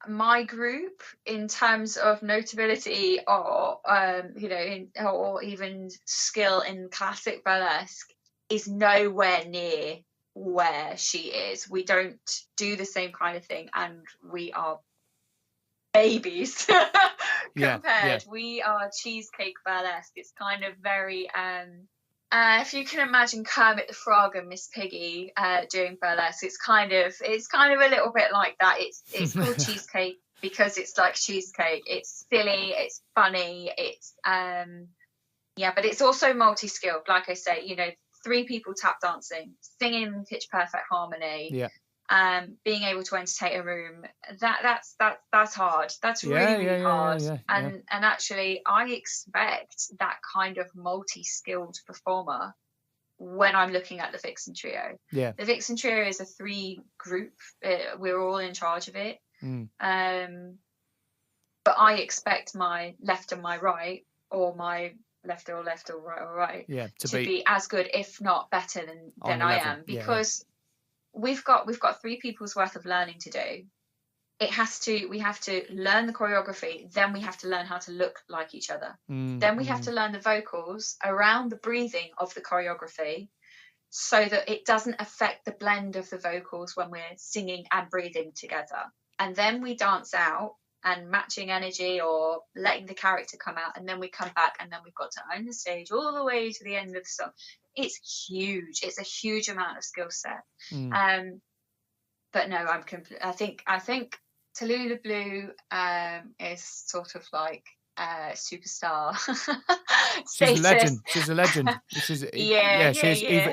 my group in terms of notability or or even skill in classic burlesque is nowhere near where she is. We don't do the same kind of thing, and we are babies compared. We are cheesecake burlesque. It's kind of very if you can imagine Kermit the Frog and Miss Piggy doing burlesque, it's kind of a little bit like that. It's called cheesecake because it's like cheesecake. It's silly, it's funny, it's but it's also multi-skilled. Like I say, 3 people tap dancing, singing pitch perfect harmony. Yeah. Being able to entertain a room, that's hard. That's really hard. And actually, I expect that kind of multi-skilled performer when I'm looking at the Vixen Trio. Yeah. The Vixen Trio is a 3 group. We're all in charge of it. But I expect my left and my right, or my left or right, to be as good, if not better than I am, because we've got 3 people's worth of learning to do. We have to learn the choreography, then we have to learn how to look like each other. Then we have to learn the vocals around the breathing of the choreography so that it doesn't affect the blend of the vocals when we're singing and breathing together. And then we dance out and matching energy or letting the character come out, and then we come back, and then we've got to own the stage all the way to the end of the song. It's huge. It's a huge amount of skill set. But no, I think Tallulah Blue is sort of like superstar. She's a legend. She's a legend.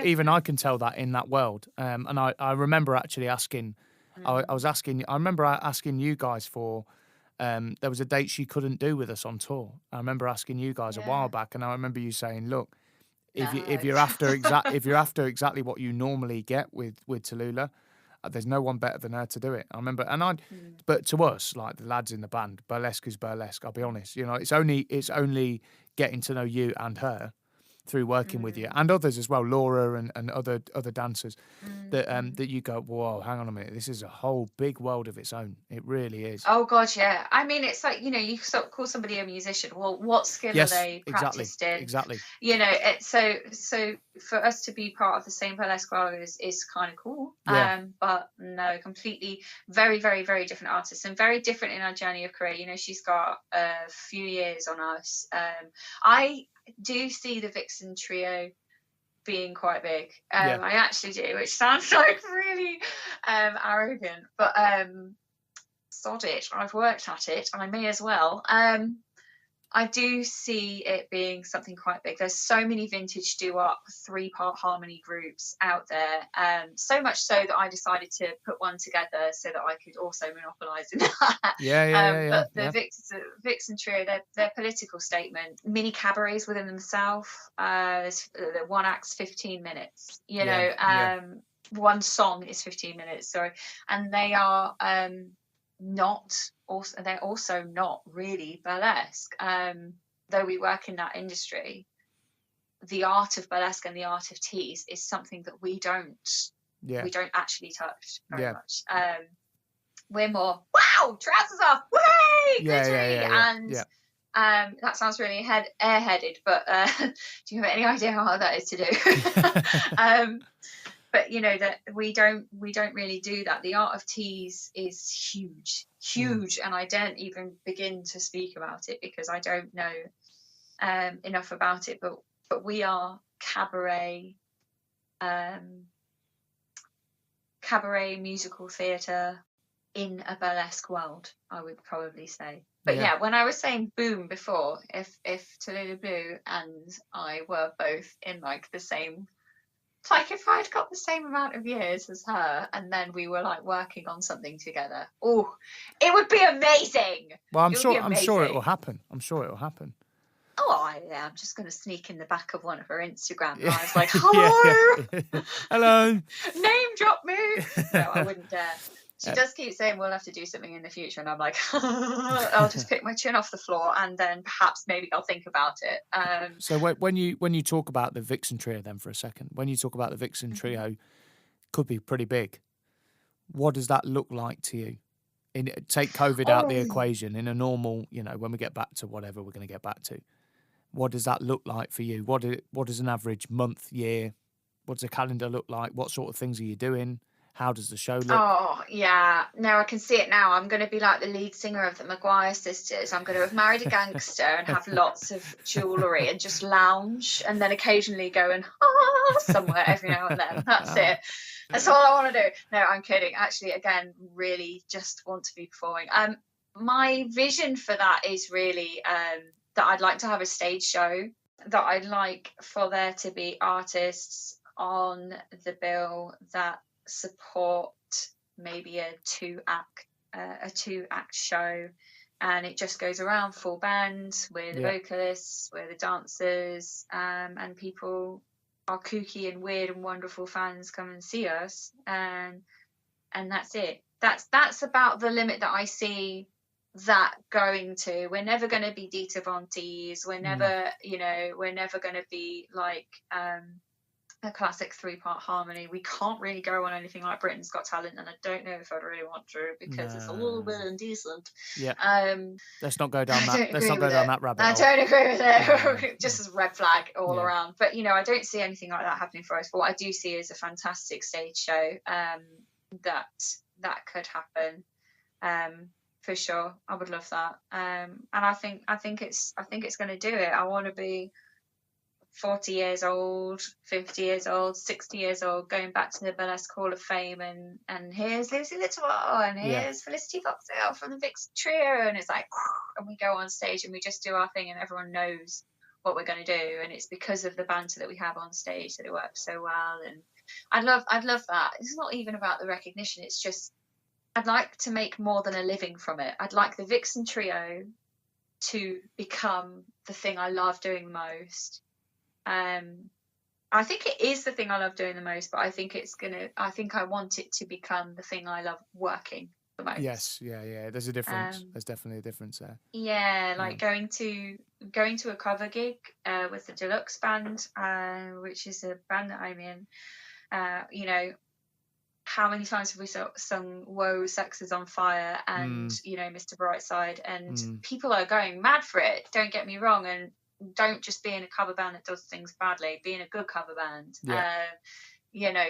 Even I can tell that in that world. And I remember actually asking. I remember asking you guys for. There was a date she couldn't do with us on tour. I remember asking you guys a while back, and I remember you saying, "Look, if you're after exactly what you normally get with Tallulah, there's no one better than her to do it." I remember, but to us, like the lads in the band, burlesque is burlesque. I'll be honest, it's only getting to know you and her through working with you and others as well, Laura and other dancers, that you go, whoa, hang on a minute, this is a whole big world of its own. It really is. Oh God, yeah. I mean, it's like, you sort of call somebody a musician. Well, what skill are they practiced in? Exactly. So for us to be part of the same burlesque world is kind of cool. Yeah. But no, completely very, very, very different artists, and very different in our journey of career. She's got a few years on us. I do see the Vixen Trio being quite big. I actually do, which sounds like really arrogant, but sod it, I've worked at it, I may as well. I do see it being something quite big. There's so many vintage do-up 3-part harmony groups out there, so much so that I decided to put one together so that I could also monopolise in that. But the Vixen Trio, their political statement, mini cabarets within themselves. The one act's 15 minutes. One song is 15 minutes. Sorry, and they are. They're also not really burlesque. Though we work in that industry, the art of burlesque and the art of tease is something that we don't actually touch very much. We're more, wow, trousers off, way, glittery, and that sounds really airheaded, but do you have any idea how hard that is to do? But that we don't really do that. The art of tease is huge, and I don't even begin to speak about it because I don't know enough about it. But we are cabaret musical theatre in a burlesque world, I would probably say. But yeah, when I was saying boom before, if Tallulah Blue and I were both in like the same, like if I'd got the same amount of years as her and then we were like working on something together, oh, it would be amazing. Well, I'm sure it will happen. I'm sure it will happen. Oh, I'm just going to sneak in the back of one of her Instagram lives, like, hello, hello, name drop me. No, I wouldn't dare. She does keep saying we'll have to do something in the future, and I'm like, I'll just pick my chin off the floor, and then perhaps maybe I'll think about it. So when you talk about the Vixen Trio, then for a second, when you talk about the Vixen Trio, could be pretty big. What does that look like to you? Take COVID out the equation in a normal, when we get back to whatever we're going to get back to. What does that look like for you? What does an average month, year? What does a calendar look like? What sort of things are you doing? How does the show look? Oh, yeah. No, I can see it now. I'm going to be like the lead singer of the Maguire Sisters. I'm going to have married a gangster and have lots of jewellery and just lounge and then occasionally go and somewhere every now and then. That's it. That's all I want to do. No, I'm kidding. Actually, again, really just want to be performing. My vision for that is really that I'd like to have a stage show, that I'd like for there to be artists on the bill that support maybe a two-act show, and it just goes around full band. We're the vocalists, we're the dancers, and people, our kooky and weird and wonderful fans, come and see us, and that's it. That's about the limit that I see that going to. We're never going to be Dita Von Teese. We're never, we're never going to be like a classic 3-part harmony. We can't really go on anything like Britain's Got Talent, and I don't know if I'd really want to, because it's a little bit indecent. Yeah. Let's not go down that. Let's not go down that rabbit hole. I don't agree with it. Just as red flag all around. But I don't see anything like that happening for us. But what I do see is a fantastic stage show that could happen. For sure, I would love that. And I think it's going to do it. I want to be 40 years old, 50 years old, 60 years old, going back to the Burlesque Hall of Fame, and here's Lucy Littlemore, and here's Felicity Foxdale from the Vixen Trio, and it's like, and we go on stage and we just do our thing, and everyone knows what we're going to do, and it's because of the banter that we have on stage that it works so well. And I'd love that. It's not even about the recognition. It's just, I'd like to make more than a living from it. I'd like the Vixen Trio to become the thing I love doing most. I think it is the thing I love doing the most, but I think I want it to become the thing I love working the most. Yes, yeah. There's a difference. There's definitely a difference there. Yeah, like going to a cover gig with the Deluxe Band, which is a band that I'm in. How many times have we sung Whoa, Sex is on Fire and, Mr. Brightside, and people are going mad for it, don't get me wrong, and don't just be in a cover band that does things badly, be in a good cover band,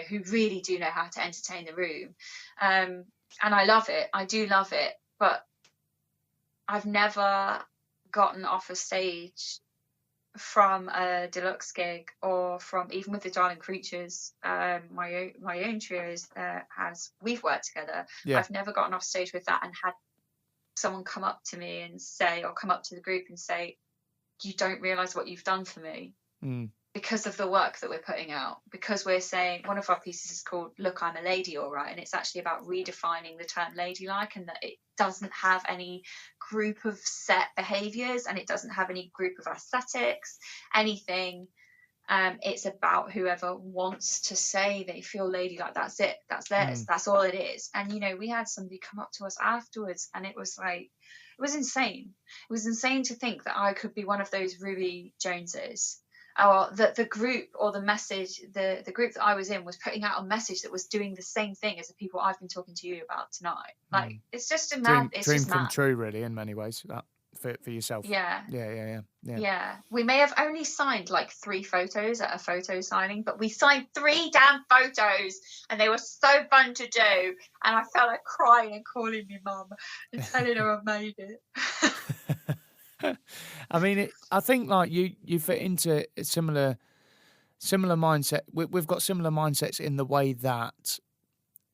who really do know how to entertain the room. And I love it. I do love it. But I've never gotten off a stage from a deluxe gig, or from, even with the Darling Creatures, my own trios, as we've worked together. I've never gotten off stage with that and had someone come up to me and say, or come up to the group and say, you don't realise what you've done for me, because of the work that we're putting out. Because we're saying, one of our pieces is called Look, I'm a Lady, All Right, and it's actually about redefining the term ladylike, and that it doesn't have any group of set behaviours, and it doesn't have any group of aesthetics, anything. It's about whoever wants to say they feel ladylike. That's it. That's theirs. That's all it is. And, we had somebody come up to us afterwards, and it was like, it was insane. It was insane to think that I could be one of those Ruby Joneses, or that the group, or the message, the group that I was in was putting out a message that was doing the same thing as the people I've been talking to you about tonight. Like, it's just a mad, dream come true, really, in many ways, that for yourself. Yeah. Yeah. We may have only signed like 3 photos at a photo signing, but we signed 3 damn photos, and they were so fun to do. And I felt like crying and calling me mum and telling her I made it. I mean, I think like you fit into a similar mindset. We've got similar mindsets in the way that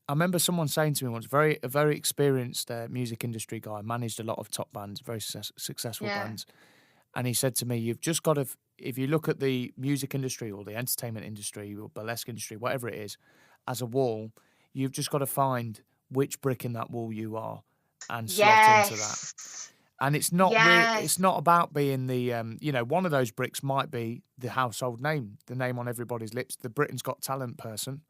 I remember someone saying to me once, a very experienced music industry guy, managed a lot of top bands, very successful bands, and he said to me, "You've just got to, if you look at the music industry or the entertainment industry or burlesque industry, whatever it is, as a wall, you've just got to find which brick in that wall you are and slot into that." And it's not it's not about being the one of those bricks might be the household name, the name on everybody's lips, the Britain's Got Talent person,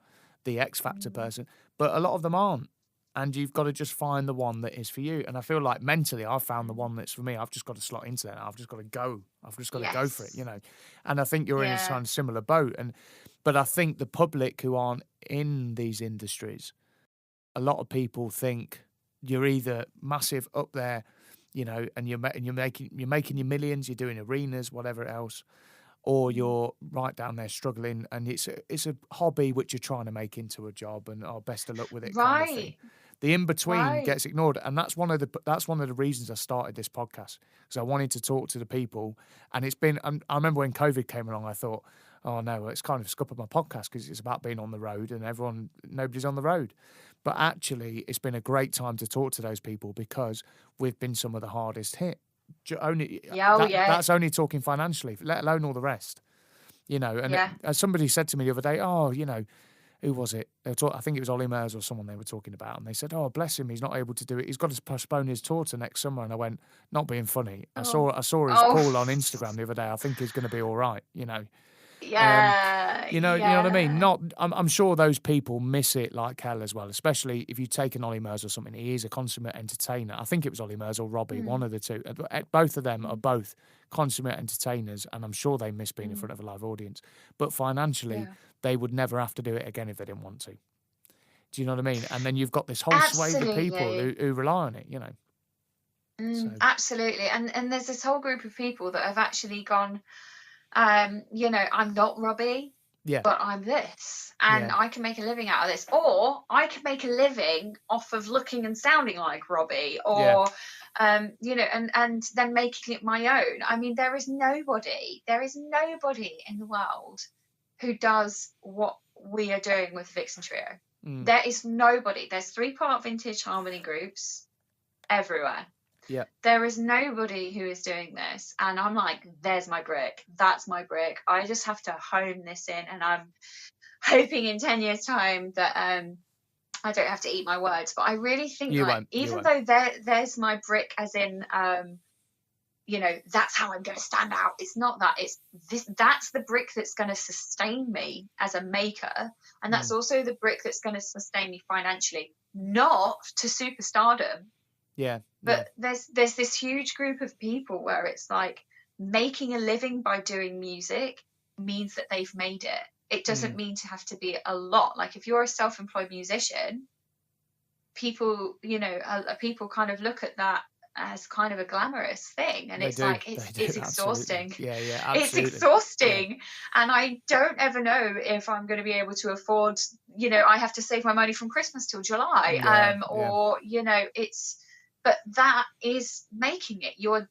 the X Factor person, but a lot of them aren't. And you've got to just find the one that is for you. And I feel like mentally I've found the one that's for me. I've just got to slot into that. I've just got to go. I've just got to go for it, And I think you're in a kind of similar boat. But I think the public who aren't in these industries, a lot of people think you're either massive up there, and you're making your millions, you're doing arenas, whatever else, or you're right down there struggling, and it's a hobby which you're trying to make into a job, and best of luck with it, kind of thing. The in between gets ignored, and that's one of the reasons I started this podcast, because I wanted to talk to the people, and it's been. I remember when COVID came along, I thought, oh no, it's kind of scuppered my podcast because it's about being on the road, and nobody's on the road. But actually, it's been a great time to talk to those people because we've been some of the hardest hit. That's only talking financially, let alone all the rest. As somebody said to me the other day, who was it? I think it was Ollie Murs or someone they were talking about, and they said, "Oh, bless him, he's not able to do it. He's got to postpone his tour to next summer." And I went, not being funny. I saw his call on Instagram the other day. I think he's going to be all right. You know what I mean? I'm sure those people miss it like hell as well, especially if you take an Ollie Murs or something. He is a consummate entertainer. I think it was Ollie Murs or Robbie, one of the two. Both of them are both consummate entertainers, and I'm sure they miss being in front of a live audience. But financially, they would never have to do it again if they didn't want to. Do you know what I mean? And then you've got this whole swathe of people who rely on it, So. Absolutely. And there's this whole group of people that have actually gone, I'm not Robbie, but I'm this, and I can make a living out of this, or I can make a living off of looking and sounding like Robbie, or and then making it my own. I mean, there is nobody in the world who does what we are doing with Vixen Trio. There is nobody. There's 3-part vintage harmony groups everywhere. Yeah. There is nobody who is doing this. And I'm like, there's my brick. That's my brick. I just have to hone this in. And I'm hoping in 10 years' time that I don't have to eat my words. But I really think even though there's my brick, as in, that's how I'm going to stand out. It's not that. It's this. That's the brick that's going to sustain me as a maker. And that's also the brick that's going to sustain me financially, not to superstardom. Yeah. But there's this huge group of people where it's like making a living by doing music means that they've made it. It doesn't mean to have to be a lot. Like if you're a self-employed musician, people kind of look at that as kind of a glamorous thing, and it's exhausting. Absolutely. Yeah, it's exhausting, and I don't ever know if I'm going to be able to afford. I have to save my money from Christmas till July, But that is making it. You're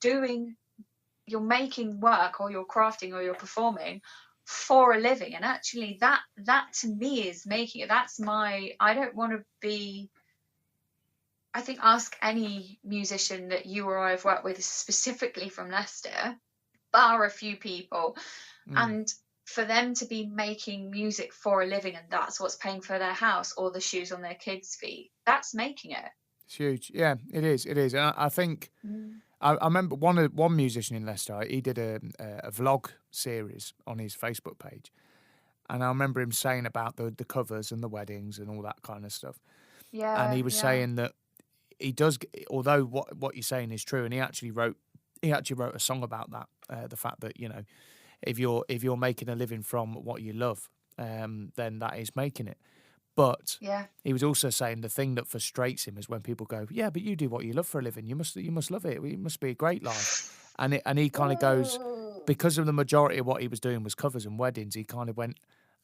making work, or you're crafting, or you're performing for a living, and actually that to me is making it. I don't want to be. I think ask any musician that you or I have worked with, specifically from Leicester, bar a few people, and for them to be making music for a living, and that's what's paying for their house or the shoes on their kids' feet, that's making it. It's huge. Yeah, it is. And I think I remember one musician in Leicester. He did a vlog series on his Facebook page, and I remember him saying about the covers and the weddings and all that kind of stuff. Yeah, and he was saying that he does, although what you're saying is true, and he actually wrote a song about that. The fact that if you're making a living from what you love, then that is making it. But he was also saying the thing that frustrates him is when people go, "Yeah, but you do what you love for a living. You must love it. It must be a great life." And he kind of goes, because of the majority of what he was doing was covers and weddings. He kind of went,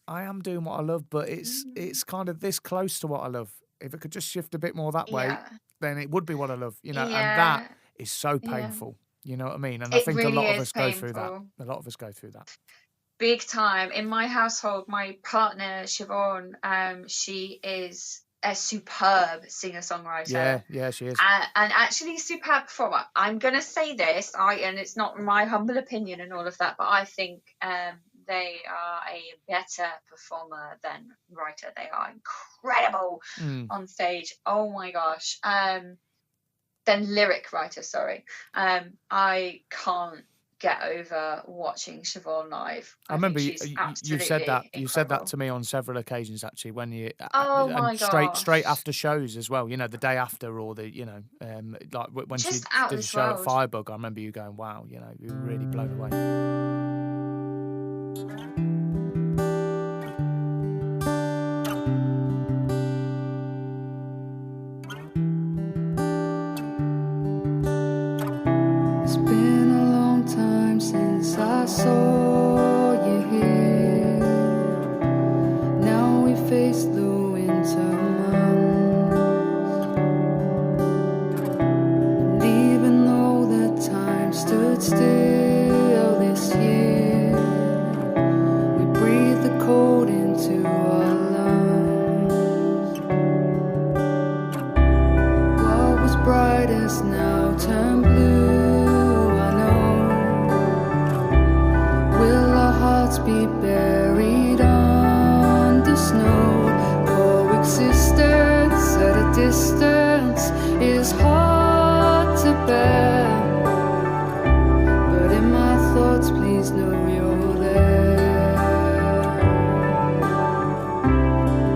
"I am doing what I love, but it's kind of this close to what I love. If it could just shift a bit more that way, then it would be what I love, And that is so painful. You know what I mean? And I think really a lot of us painful. go through that. A lot of us go through that. Big time. In my household, my partner, Siobhan, she is a superb singer-songwriter. Yeah, she is. And actually a superb performer. I'm going to say this, and it's not my humble opinion and all of that, but I think they are a better performer than writer. They are incredible on stage. Oh my gosh. Than lyric writer, sorry. I can't get over watching Siobhan live. I remember you said that. Incredible. You said that to me on several occasions, actually, when you Oh my and gosh. straight after shows as well. You know, the day after, or the like when Just she out of did a this show at world. Firebug. I remember you going, "Wow," you know, you were really blown away. It's been a long time since I saw you here. Now we face the winter months, and even though the time stood still this year, we breathe the cold into our lungs. What was brightest now turned blue, I know. Will our hearts be buried under snow? Coexistence at a distance is hard to bear, but in my thoughts, please know you're there.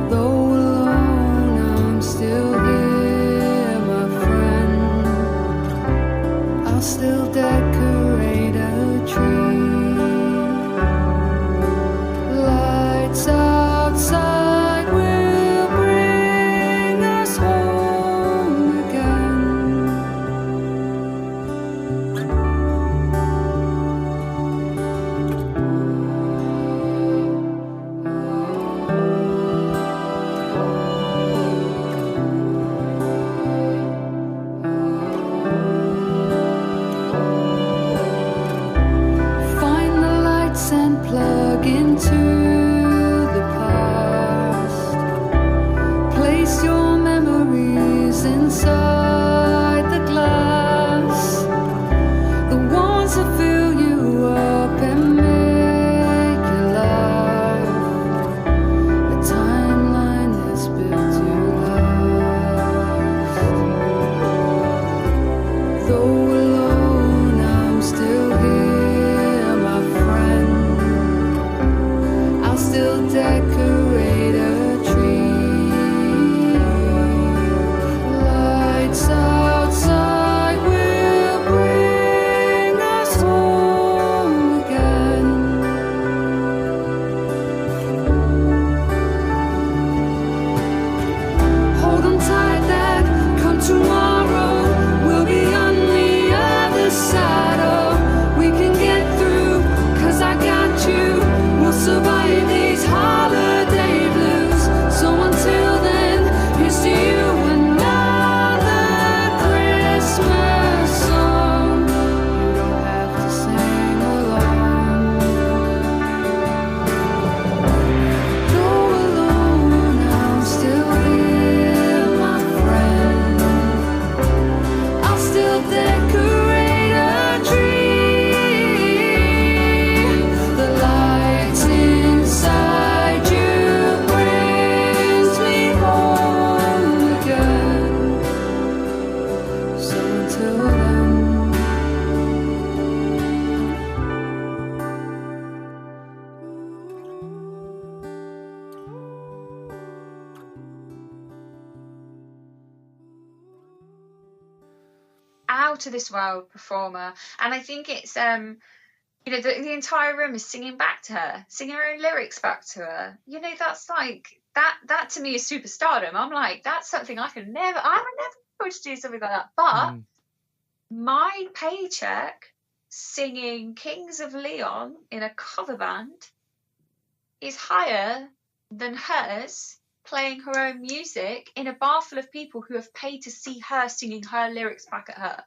Though alone, I'm still here, my friend. I'll still decorate a tree. Lights outside will bring us home again. Find the lights and plug into the past. Place your memories inside the glass, the ones that fill you up and make you laugh. A timeline that's built to last. Though alone, I'm still here, my friend. I'll still decorate a tree. Lights outside will bring us home again. Hold on tight, that come tomorrow we'll be on the other side. Oh, we can get through, 'cause I got you. We'll survive these holiday blues. So until then, here's to you, another Christmas song. You don't have to sing along. Though alone, I'm still here, my friend. I'll still decorate a tree. The lights inside you brings me home again. So until then, Out of this world performer. And I think it's the entire room is singing back to her, singing her own lyrics back to her. You know, that's like that to me is superstardom. I'm like, that's something I would never be able to do something like that. But my paycheck singing Kings of Leon in a cover band is higher than hers playing her own music in a bar full of people who have paid to see her singing her lyrics back at her.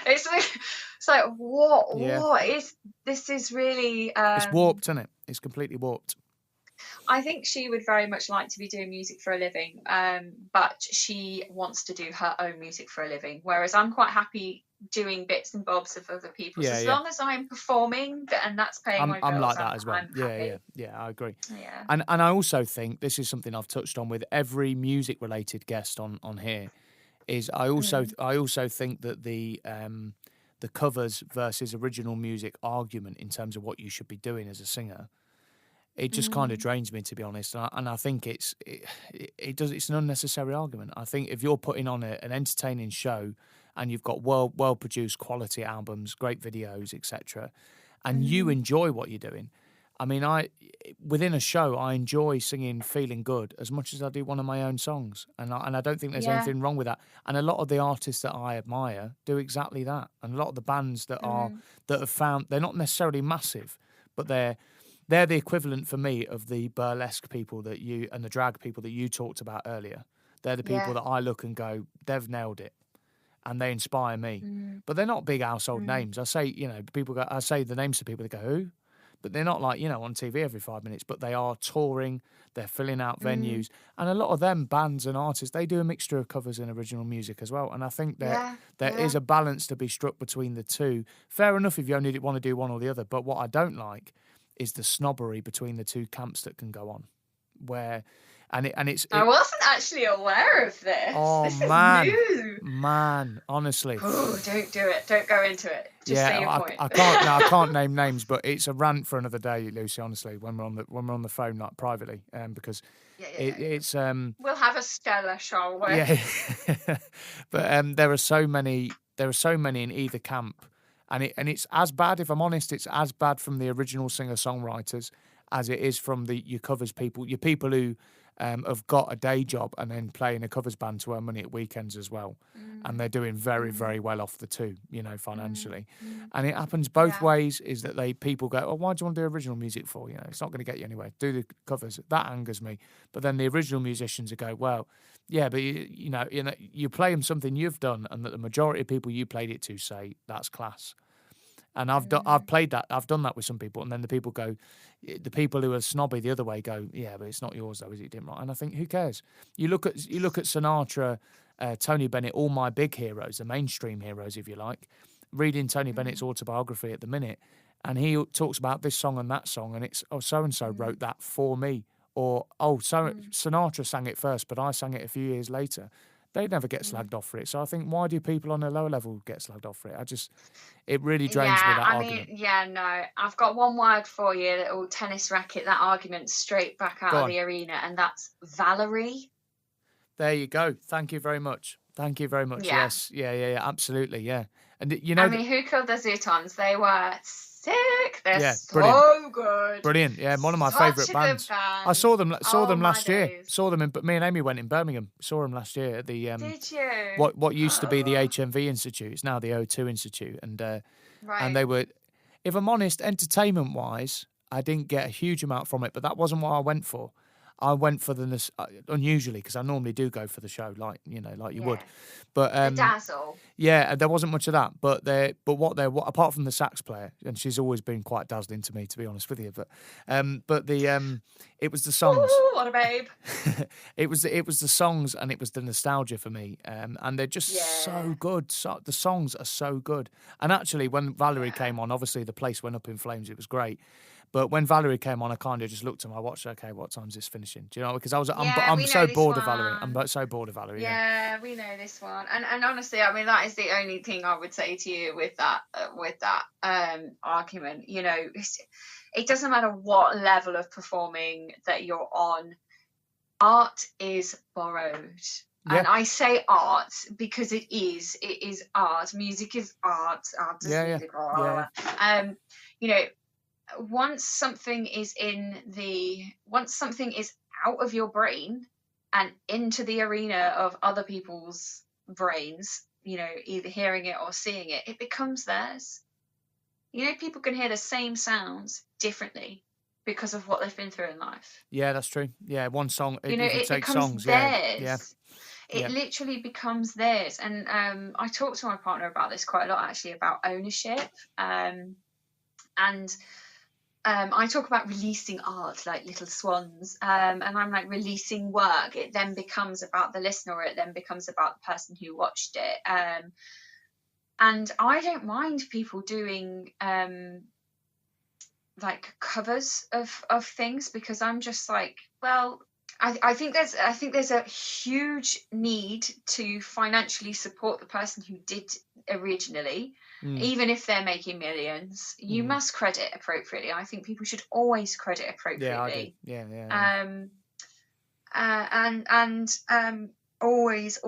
It's like what? Yeah. What is this? Is really It's warped, isn't it? It's completely warped. I think she would very much like to be doing music for a living, but she wants to do her own music for a living, whereas I'm quite happy doing bits and bobs of other people's. As long as I'm performing and that's paying my bills, I'm like that as well. I'm happy. Yeah, I agree. Yeah. And I also think this is something I've touched on with every music related guest on here, is I also think that the covers versus original music argument in terms of what you should be doing as a singer, it just kind of drains me, to be honest. And I think it's an unnecessary argument. I think if you're putting on an entertaining show and you've got well produced quality albums, great videos, etc., and you enjoy what you're doing. I mean, within a show, I enjoy singing "Feeling Good" as much as I do one of my own songs, and I don't think there's anything wrong with that. And a lot of the artists that I admire do exactly that, and a lot of the bands that have found, they're not necessarily massive, but they're the equivalent for me of the burlesque people and the drag people that you talked about earlier. They're the people that I look and go, they've nailed it, and they inspire me. But they're not big household names. I say, I say the names to people, they go, who? But they're not like, on TV every 5 minutes, but they are touring, they're filling out venues. And a lot of them bands and artists, they do a mixture of covers and original music as well. And I think that there is a balance to be struck between the two. Fair enough if you only want to do one or the other. But what I don't like is the snobbery between the two camps that can go on. I wasn't actually aware of this. Oh, this man. is new. Man, honestly. Oh, don't do it. Don't go into it. Just say your point. I can't name names, but it's a rant for another day, Lucy, honestly, when we're on the phone, like privately, because it's we'll have a stellar show. Yeah. But there are so many in either camp, and it's as bad, if I'm honest, it's as bad from the original singer-songwriters as it is from your covers people, your people who have got a day job and then play in a covers band to earn money at weekends as well. And they're doing very, very well off the two, financially. And it happens both ways, is that people go, oh, why do you want to do original music for? It's not going to get you anywhere. Do the covers. That angers me. But then the original musicians go, well, yeah, but you play them something you've done, and that the majority of people you played it to say that's class. And I've played that. I've done that with some people, and then the people who are snobby the other way go, yeah, but it's not yours though, is it? You didn't write. And I think, who cares? You look at Sinatra, Tony Bennett, all my big heroes, the mainstream heroes, if you like. Reading Tony Bennett's autobiography at the minute, and he talks about this song and that song, and it's so and so wrote that for me, or Sinatra sang it first, but I sang it a few years later. They never get slagged off for it. So I think, why do people on a lower level get slagged off for it? It really drains me, that argument. No. I've got one word for you, little tennis racket, that argument straight back out of the arena, and that's Valerie. There you go. Thank you very much. Yeah. Yes. Yeah, absolutely, yeah. And who killed the Zootons? They were sick. They're brilliant. Good. Brilliant. Yeah, one of my favourite bands. I saw them last year. Me and Amy went in Birmingham. Saw them last year at the Did you? What used to be the HMV Institute. It's now the O2 Institute, and and they were, if I'm honest, entertainment wise, I didn't get a huge amount from it, but that wasn't what I went for. I went for the unusually, because I normally do go for the show, like you would, but the dazzle. Yeah, there wasn't much of that, but apart from the sax player, and she's always been quite dazzling to me, to be honest with you. But it was the songs. Ooh, what a babe! it was the songs, and it was the nostalgia for me, and they're just so good. So, the songs are so good, and actually, when Valerie came on, obviously the place went up in flames. It was great. But when Valerie came on, I kind of just looked at my watch. Okay, what time's this finishing? Do you know? Because I'm so bored of Valerie. I'm so bored of Valerie. Yeah, we know this one. And honestly, I mean, that is the only thing I would say to you with that argument. It doesn't matter what level of performing that you're on. Art is borrowed. Yeah. And I say art because it is art. Music is art. Art is music. Yeah. Once something is out of your brain and into the arena of other people's brains, either hearing it or seeing it, it becomes theirs. People can hear the same sounds differently because of what they've been through in life. Yeah, that's true. Yeah, one song, it takes songs. Theirs. Yeah. It literally becomes theirs. And I talked to my partner about this quite a lot, actually, about ownership. And I talk about releasing art like little swans, and I'm like releasing work. It then becomes about the listener, or it then becomes about the person who watched it. And I don't mind people doing like covers of things, because I'm just like, well, I think there's a huge need to financially support the person who did originally. Even if they're making millions, you must credit appropriately. I think people should always credit appropriately. Yeah, I do. And always,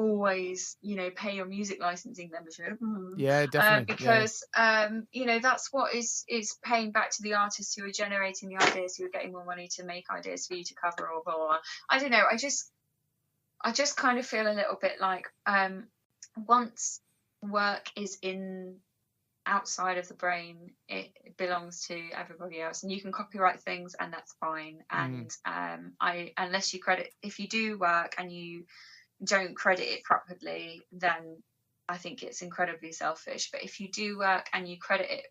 pay your music licensing membership. Yeah, definitely. Because that's what is paying back to the artists who are generating the ideas, who are getting more money to make ideas for you to cover, or blah, blah, blah. I don't know. I just kind of feel a little bit like once work is outside of the brain, it belongs to everybody else, and you can copyright things, and that's fine. And unless you credit, if you do work and you don't credit it properly, then I think it's incredibly selfish. But if you do work and you credit it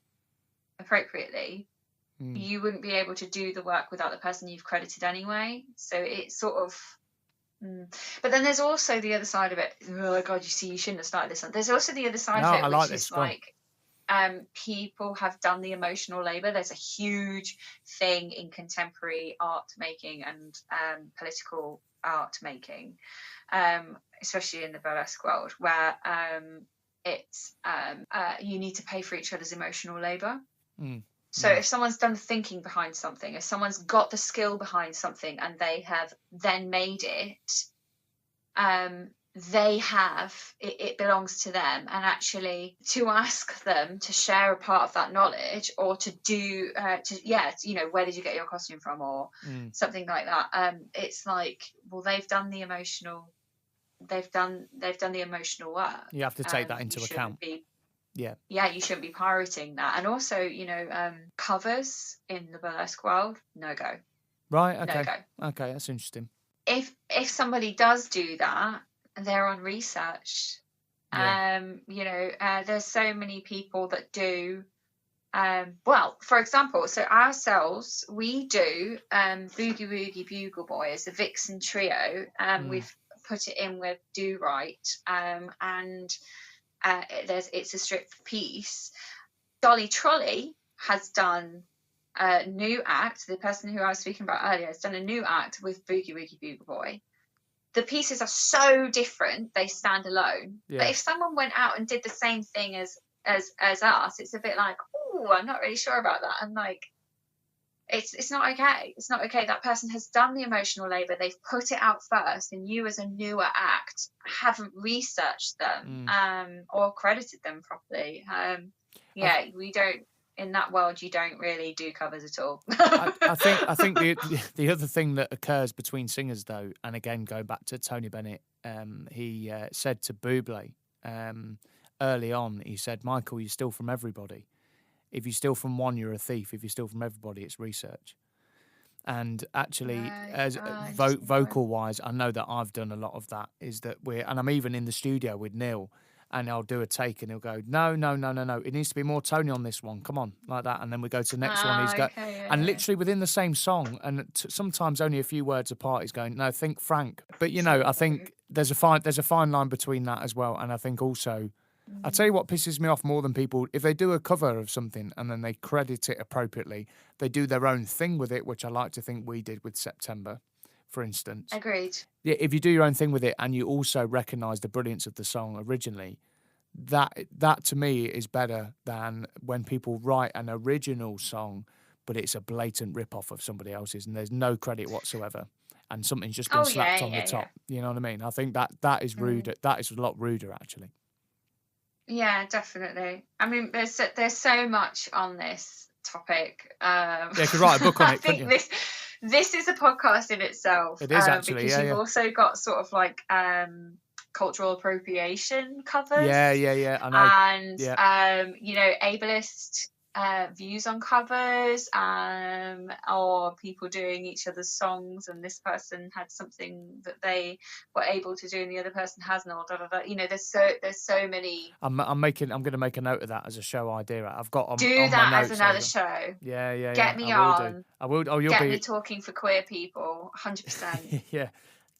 appropriately, you wouldn't be able to do the work without the person you've credited anyway. So it's sort of but then there's also the other side of it. Oh god, you shouldn't have started this one. There's also the other side of it, which is like people have done the emotional labor. There's a huge thing in contemporary art making and political art making, especially in the burlesque world, where it's you need to pay for each other's emotional labor. So if someone's done the thinking behind something, if someone's got the skill behind something, and they have then made it, it belongs to them. And actually to ask them to share a part of that knowledge, or to do where did you get your costume from, or something like that, it's like, well, they've done the emotional work. You have to take that into account. You shouldn't be pirating that. And also, covers in the burlesque world, no go. Right, okay. No go. Okay, that's interesting. If somebody does do that, they're on research. There's so many people that do. For example, so ourselves, we do Boogie Woogie Bugle Boy as a vixen trio. We've put it in with Do Right, and it's a strip piece. Dolly Trolley has done a new act. The person who I was speaking about earlier has done a new act with Boogie Woogie Bugle Boy. The pieces are so different, they stand alone. Yeah. But if someone went out and did the same thing as us, it's a bit like, oh, I'm not really sure about that. And like, it's not okay. It's not okay. That person has done the emotional labor. They've put it out first, and you as a newer act haven't researched them or credited them properly. We don't. In that world, you don't really do covers at all. I think the other thing that occurs between singers, though, and again going back to Tony Bennett, he said to Bublé early on, he said, "Michael, you steal from everybody. If you steal from one, you're a thief. If you steal from everybody, it's research." And actually, vocal-wise, I know that I've done a lot of that. And I'm even in the studio with Neil, and I'll do a take, and he'll go, no. It needs to be more Tony on this one. Come on, like that. And then we go to the next one. And literally within the same song, and sometimes only a few words apart, he's going, no, think Frank. But I think there's a fine line between that as well. And I think also, I'll tell you what pisses me off more than people, if they do a cover of something and then they credit it appropriately, they do their own thing with it, which I like to think we did with September, for instance. Agreed. Yeah, if you do your own thing with it and you also recognise the brilliance of the song originally, that to me is better than when people write an original song, but it's a blatant rip-off of somebody else's and there's no credit whatsoever. And something's just been slapped on the top. Yeah. You know what I mean? I think that is rude. That is a lot ruder, actually. Yeah, definitely. I mean, there's so much on this topic. You could write a book on it, couldn't you? This is a podcast in itself. It is actually, because you've also got sort of like cultural appropriation covers. Yeah, I know. And ableist views on covers, or people doing each other's songs, and this person had something that they were able to do and the other person hasn't, or you know, there's so many. I'm going to make a note of that as a show idea. I've got on Do on that my as notes. another show. Yeah. Get me I will on. do. I will. Oh, you'll Get be. me talking for queer people. 100%. Yeah.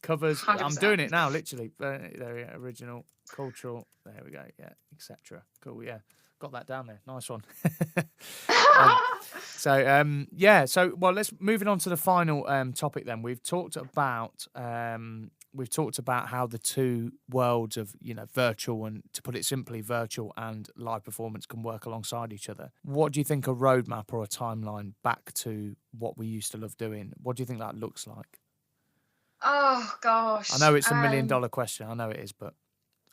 Covers. 100%. I'm doing it now, literally. There we go. Original, cultural. There we go. Yeah, etc. Cool. Yeah, got that down there. Nice one. So well, let's moving on to the final topic. Then we've talked about how the two worlds of, you know, virtual and, to put it simply, virtual and live performance can work alongside each other. What do you think a roadmap or a timeline back to what we used to love doing? What do you think that looks like? Oh gosh. I know it's $1 million question. I know it is, but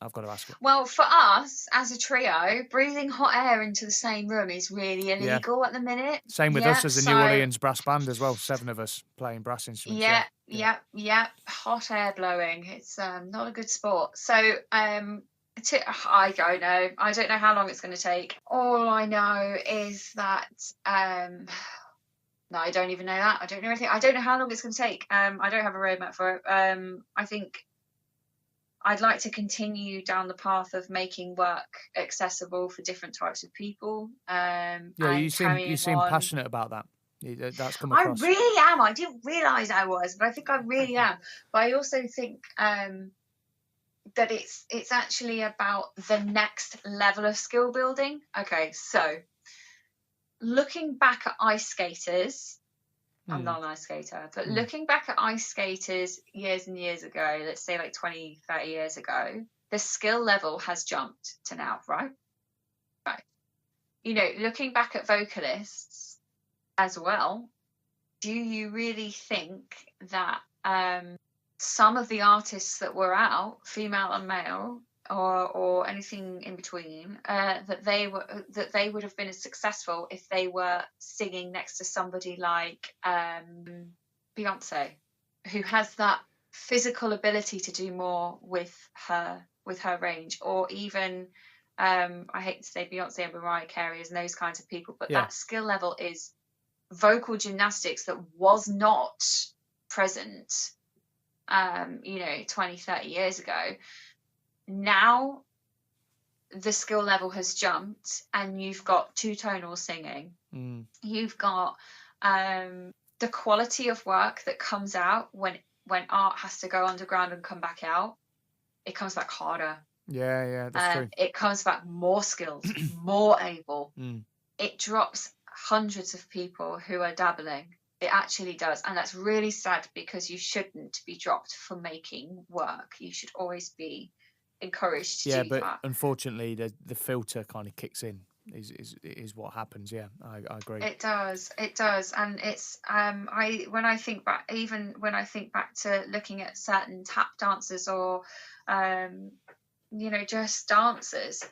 I've got to ask it. Well, for us as a trio, breathing hot air into the same room is really illegal at the minute. Same with us as a New Orleans brass band as well. 7 of us playing brass instruments. Yeah. Hot air blowing. It's not a good sport. So I don't know. I don't know how long it's going to take. All I know is that no, I don't even know that. I don't know anything. I don't know how long it's going to take. I don't have a roadmap for it. I think I'd like to continue down the path of making work accessible for different types of people. You seem passionate about that. That's come across. I really am. I didn't realise I was, but I think I really am. But I also think that it's actually about the next level of skill building. Okay, so looking back at ice skaters, I'm not an ice skater, but looking back at ice skaters years and years ago, let's say like 20, 30 years ago, the skill level has jumped to now, right? Right. You know, looking back at vocalists as well, do you really think that some of the artists that were out, female and male, or anything in between, that they would have been as successful if they were singing next to somebody like Beyonce, who has that physical ability to do more with her range, or even I hate to say Beyonce and Mariah Carey and those kinds of people, but that skill level is vocal gymnastics that was not present 20, 30 years ago. Now the skill level has jumped, and you've got two-tonal singing. You've got the quality of work that comes out when art has to go underground and come back out. It comes back harder. Yeah, that's true. It comes back more skilled, more able. It drops hundreds of people who are dabbling. It actually does, and that's really sad, because you shouldn't be dropped for making work. You should always be encouraged to do that. Unfortunately the filter kind of kicks in is what happens. I agree. It does, and it's when I think back to looking at certain tap dancers, or just dancers,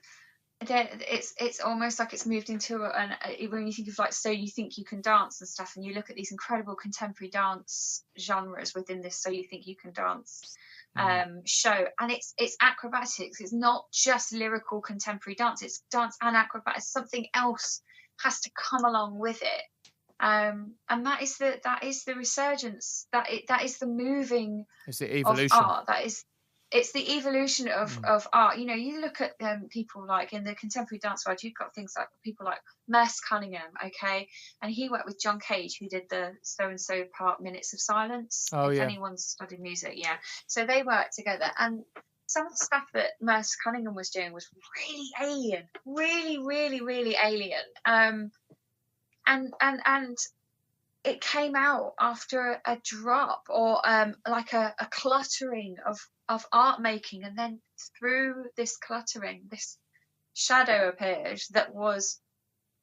then it's almost like it's moved into when you think of like So You Think You Can Dance and stuff, and you look at these incredible contemporary dance genres within this So You Think You Can Dance show, and it's acrobatics. It's not just lyrical contemporary dance, it's dance and acrobatics. Something else has to come along with it, and that is the resurgence, that is the moving, it's the evolution of art. It's the evolution of art. You know, you look at people like in the contemporary dance world, you've got things like people like Merce Cunningham, okay? And he worked with John Cage, who did the so-and-so part Minutes of Silence. If anyone's studied music, So they worked together. And some of the stuff that Merce Cunningham was doing was really alien. Really, really, really alien. And it came out after a drop, or like a cluttering of art making, and then through this cluttering, this shadow appeared that was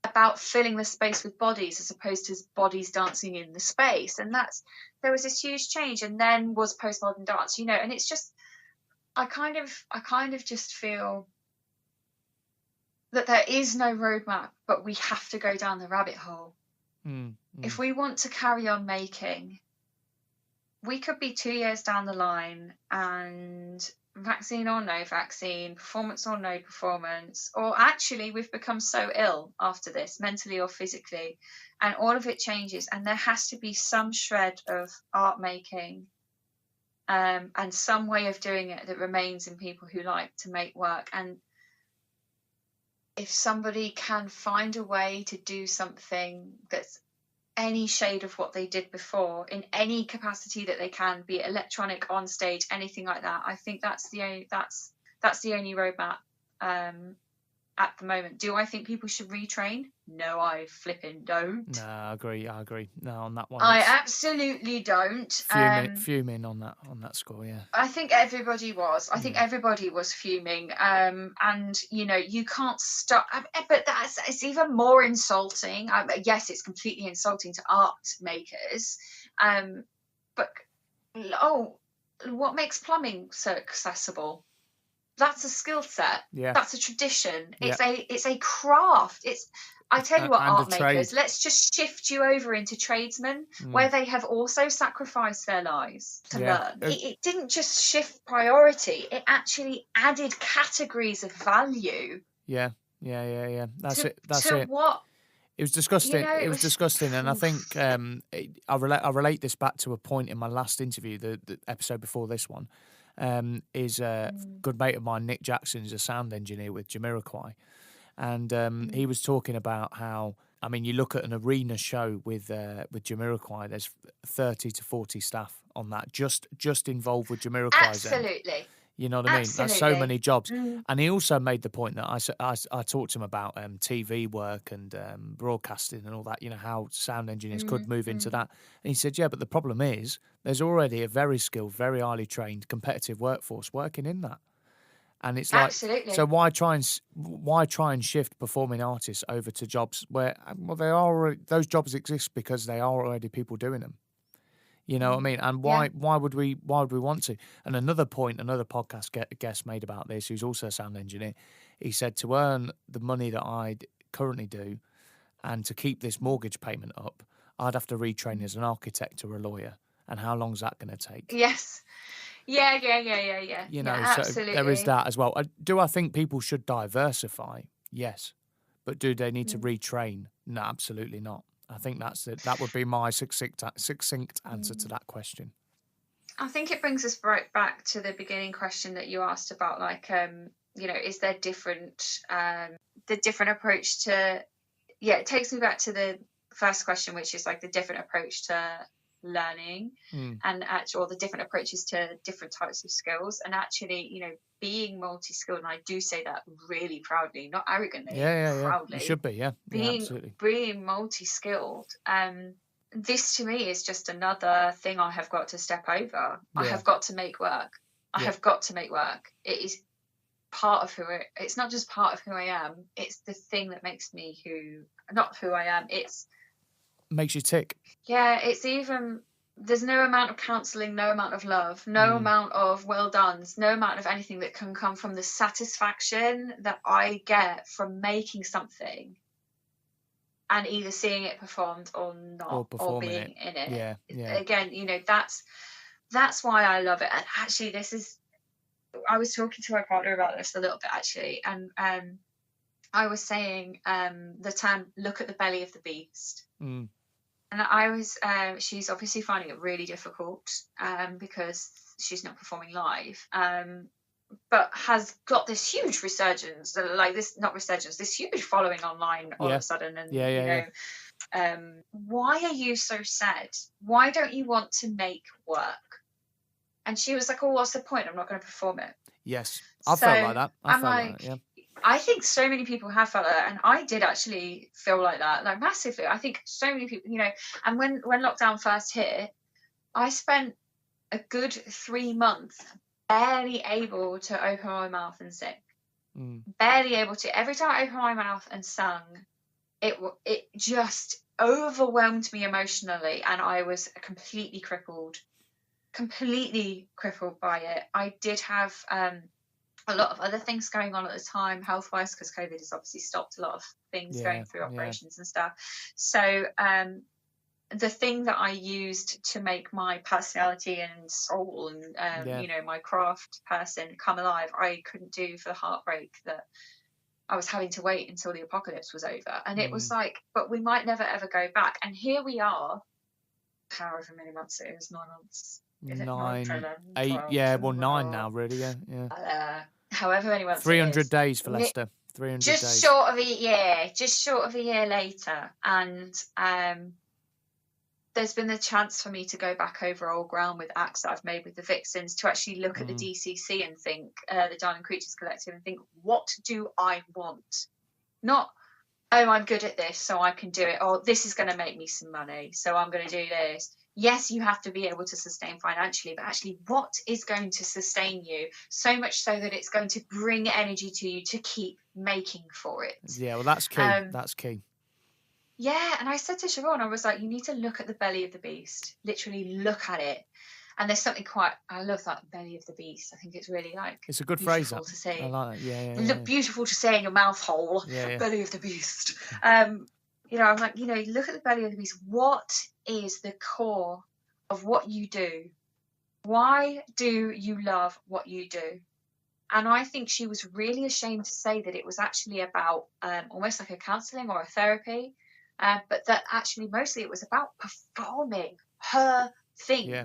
about filling the space with bodies as opposed to bodies dancing in the space. And there was this huge change, and then was postmodern dance, and it's just I kind of just feel that there is no roadmap, but we have to go down the rabbit hole. If we want to carry on making, we could be 2 years down the line and vaccine or no vaccine, performance or no performance, or actually we've become so ill after this, mentally or physically, and all of it changes, and there has to be some shred of art making and some way of doing it that remains in people who like to make work. And if somebody can find a way to do something that's any shade of what they did before in any capacity that they can, be it electronic, on stage, anything like that, I think that's the only roadmap at the moment. Do I think people should retrain? No, I flipping don't. No, I agree. No, on that one, I absolutely don't. Fuming on that score. Yeah, I think everybody was. I think everybody was fuming. And you can't stop. But it's even more insulting. Yes, it's completely insulting to art makers. But what makes plumbing so accessible? That's a skill set. Yeah. That's a tradition. It's a craft. I tell you what, art makers, let's just shift you over into tradesmen, where they have also sacrificed their lives to learn. It didn't just shift priority, it actually added categories of value. Yeah. That's it. What? It was disgusting. It was disgusting, and I think I relate this back to a point in my last interview, the episode before this one. Is a good mate of mine, Nick Jackson, is a sound engineer with Jamiroquai, and he was talking about how, I mean, you look at an arena show with Jamiroquai, there's 30 to 40 staff on that, just involved with Jamiroquai. Absolutely. You know what I mean? That's so many jobs. Mm. And he also made the point that I talked to him about TV work and broadcasting and all that, how sound engineers could move into that. And he said, yeah, but the problem is there's already a very skilled, very highly trained, competitive workforce working in that. And it's like, absolutely. So why try and shift performing artists over to jobs where, those jobs exist because they are already people doing them. You know what I mean? And why would we want to? And another podcast guest made about this, who's also a sound engineer, he said, to earn the money that I currently do and to keep this mortgage payment up, I'd have to retrain as an architect or a lawyer. And how long's that going to take? Yes. Yeah. So absolutely. there is that as well. Do I think people should diversify? Yes. But do they need to retrain? No, absolutely not. I think that would be my succinct answer to that question. I think it brings us right back to the beginning question that you asked about, like, is there the different approach to, it takes me back to the first question, which is like the different approach to learning and or the different approaches to different types of skills, and actually, being multi-skilled, and I do say that really proudly, not arrogantly. Proudly. You should be, absolutely. Being multi-skilled. This to me is just another thing I have got to step over. I have got to make work. I have got to make work. It is part of it's not just part of who I am. It's the thing that makes me not who I am. It's makes you tick. Yeah, it's even, there's no amount of counselling, no amount of love, no amount of well dones, no amount of anything that can come from the satisfaction that I get from making something and either seeing it performed or not, or being in it. Yeah. Again, that's why I love it. And actually, I was talking to my partner about this a little bit, actually, and I was saying the term "look at the belly of the beast." And she's obviously finding it really difficult because she's not performing live, but has got this huge resurgence, this huge following online all of a sudden. And why are you so sad? Why don't you want to make work? And she was like, oh, what's the point? I'm not going to perform it. Yes, I felt like that. I felt like that, yeah. I think so many people have felt like that, and I did actually feel like that, like massively. I think so many people, and when lockdown first hit, I spent a good 3 months barely able to open my mouth and sing. Barely able to. Every time I opened my mouth and sung, it just overwhelmed me emotionally, and I was completely crippled by it. I did have a lot of other things going on at the time, health-wise, because COVID has obviously stopped a lot of things going through operations and stuff. So the thing that I used to make my personality and soul and you know, my craft person come alive, I couldn't do for the heartbreak that I was having to wait until the apocalypse was over. And it was like, but we might never ever go back. And here we are, however many months it is, 9 months. Is it 9, 10, 11, 8, 12, yeah, well 9 now, really, yeah. However many months 300 it is. days for Leicester. 300 just days. short of a year, just short of a year later. And there's been the chance for me to go back over old ground with acts that I've made with the Vixens, to actually look at the DCC and think, the Darling Creatures Collective, and think, what do I want? Not, oh, I'm good at this, so I can do it. Or this is going to make me some money, so I'm going to do this. Yes, you have to be able to sustain financially, but actually what is going to sustain you so much so that it's going to bring energy to you to keep making for it? Yeah, well, that's key. That's key. Yeah, and I said to Sharon, I was like, you need to look at the belly of the beast. Literally look at it. And there's something quite, I love that, belly of the beast. I think it's really like, it's a good phrase. To say. I like it. Yeah. Look beautiful to say in your mouth hole. Yeah. Belly of the beast. You know, I'm like, you know, look at the belly of the beast. What is the core of what you do? Why do you love what you do? And I think she was really ashamed to say that it was actually about almost like a counselling or a therapy, but that actually mostly it was about performing her things. Yeah.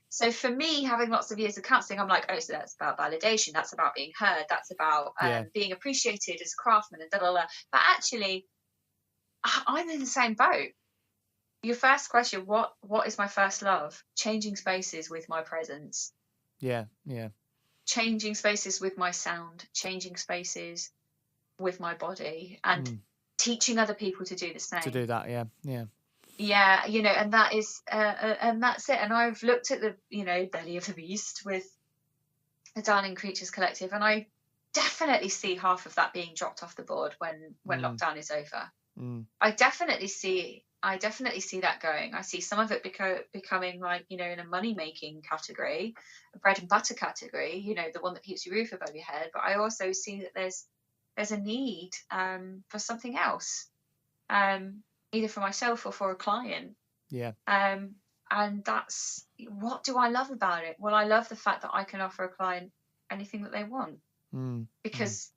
So for me, having lots of years of counselling, I'm like, oh, so that's about validation. That's about being heard. That's about being appreciated as a craftsman and da-da-da. But actually, I'm in the same boat. Your first question, what is my first love? Changing spaces with my presence. Yeah. Changing spaces with my sound, changing spaces with my body, and teaching other people to do the same. To do that, yeah. Yeah, you know, and that is, and that's it. And I've looked at the, you know, belly of the beast with the Darling Creatures Collective, and I definitely see half of that being dropped off the board when lockdown is over. I definitely see that going. I see some of it becoming like, you know, in a money-making category, a bread and butter category, you know, the one that keeps your roof above your head. But I also see that there's a need for something else, either for myself or for a client. Yeah. And that's, what do I love about it? Well, I love the fact that I can offer a client anything that they want, because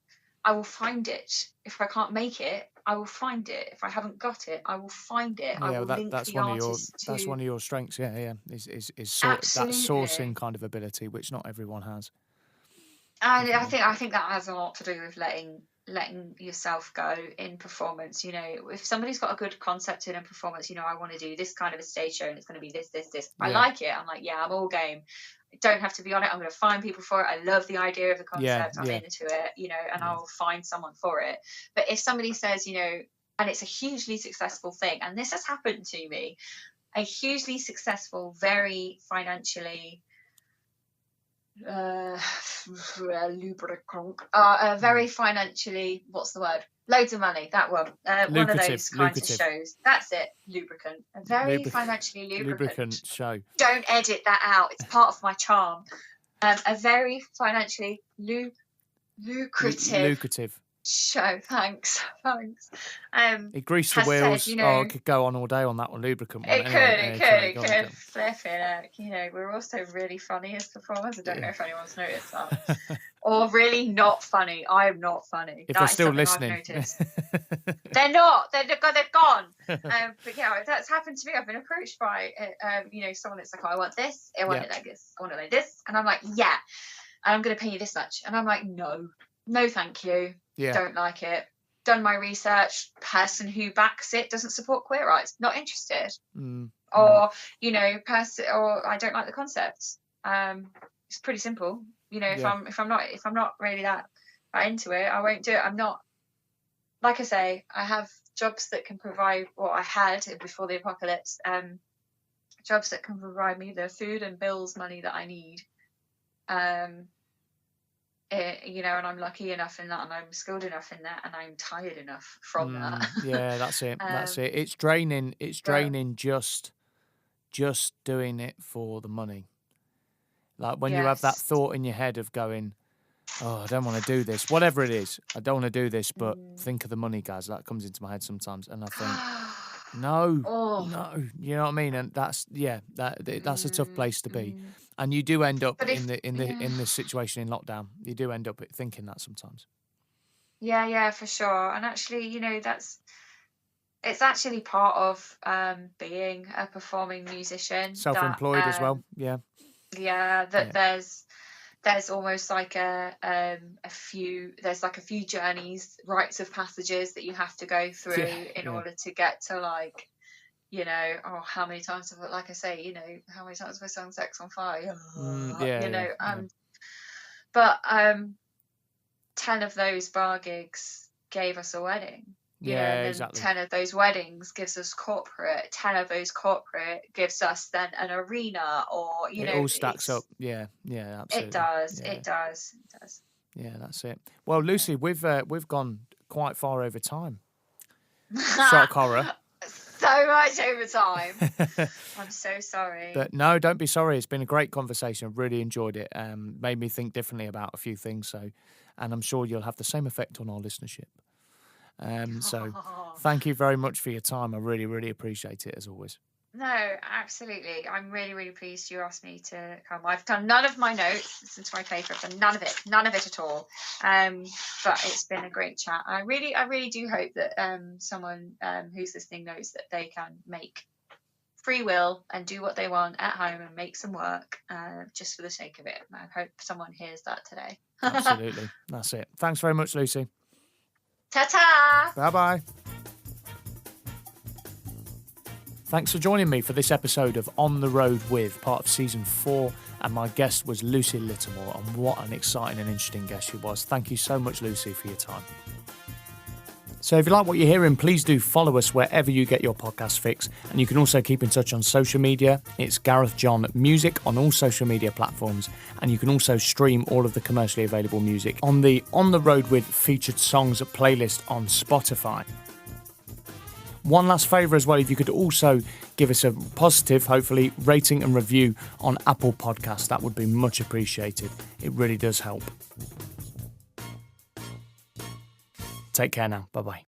I will find it. If I can't make it, I will find it. If I haven't got it, I will find it. Yeah, I will link that's the one of artist your that's one of your strengths. Yeah, is that sourcing kind of ability, which not everyone has. And I think that has a lot to do with letting yourself go in performance. You know, if somebody's got a good concept in a performance, you know, I want to do this kind of a stage show and it's going to be this. I like it. I'm like, yeah, I'm all game. I don't have to be on it. I'm going to find people for it. I love the idea of the concept. I'm into it, you know, and I'll find someone for it. But if somebody says, you know, and it's a hugely successful thing, and this has happened to me, a hugely successful, very financially very financially, what's the word? Loads of money, that one. One of those kinds of shows. That's it, lubricant. A very financially lubricant show. Don't edit that out. It's part of my charm. A very financially lucrative show. Thanks. It greased the wheels. Said, you know, I could go on all day on that one, lubricant one. It could. Flipping it. You know, we're also really funny as performers. I don't know if anyone's noticed that. Or really not funny. I'm not funny. If they're still listening. They're not. They're gone. But yeah, that's happened to me. I've been approached by, you know, someone that's like, oh, I want this. I want it like this. I want it like this. And I'm like, yeah. And I'm going to pay you this much. And I'm like, no, thank you. Don't like it. Done my research. Person who backs it doesn't support queer rights. Not interested. Or, you know, or I don't like the concept. It's pretty simple. You know, if I'm not really that into it, I won't do it. I'm not, like I say, I have jobs that can provide what I had before the apocalypse. Jobs that can provide me the food and bills money that I need. You know, and I'm lucky enough in that, and I'm skilled enough in that, and I'm tired enough from that. Yeah, that's it. That's it. It's draining. It's draining just doing it for the money. Like when you have that thought in your head of going, oh, I don't want to do this. Whatever it is, I don't want to do this, but think of the money, guys. That comes into my head sometimes, and I think, No, Oh. no, you know what I mean, and that's that's a tough place to be, and you do end up But if, in this situation in lockdown. You do end up thinking that sometimes. yeah, for sure. And actually, it's actually part of being a performing musician that Self-employed as well, yeah. there's almost like a few journeys, rites of passages that you have to go through in order to get to, like, how many times have, like I say, how many times have I sung Sex on Fire? But 10 of those bar gigs gave us a wedding. And then exactly. 10 of those weddings gives us corporate. 10 of those corporate gives us then an arena, or it all stacks up. Yeah, absolutely. It does. Yeah. It does. Yeah, that's it. Well, Lucy, we've gone quite far over time. Shock horror. So much over time. I'm so sorry. But no, don't be sorry. It's been a great conversation. Really enjoyed it. Made me think differently about a few things. And I'm sure you'll have the same effect on our listenership. So thank you very much for your time. I really, really appreciate it, as always. No, absolutely. I'm really, really pleased you asked me to come. I've done none of my notes, listened to my paper, I've done none of it at all. But it's been a great chat. I really do hope that someone who's listening knows that they can make free will and do what they want at home and make some work just for the sake of it. I hope someone hears that today. Absolutely. That's it. Thanks very much, Lucy. Ta-ta! Bye-bye. Thanks for joining me for this episode of On the Road With, part of Season 4, and my guest was Lucy Littlemore, and what an exciting and interesting guest she was. Thank you so much, Lucy, for your time. So if you like what you're hearing, please do follow us wherever you get your podcast fix, and you can also keep in touch on social media. It's Gareth John Music on all social media platforms, and you can also stream all of the commercially available music on the On the Road With featured songs playlist on Spotify. One last favour as well, if you could also give us a positive, hopefully, rating and review on Apple Podcasts, that would be much appreciated. It really does help. Take care now. Bye-bye.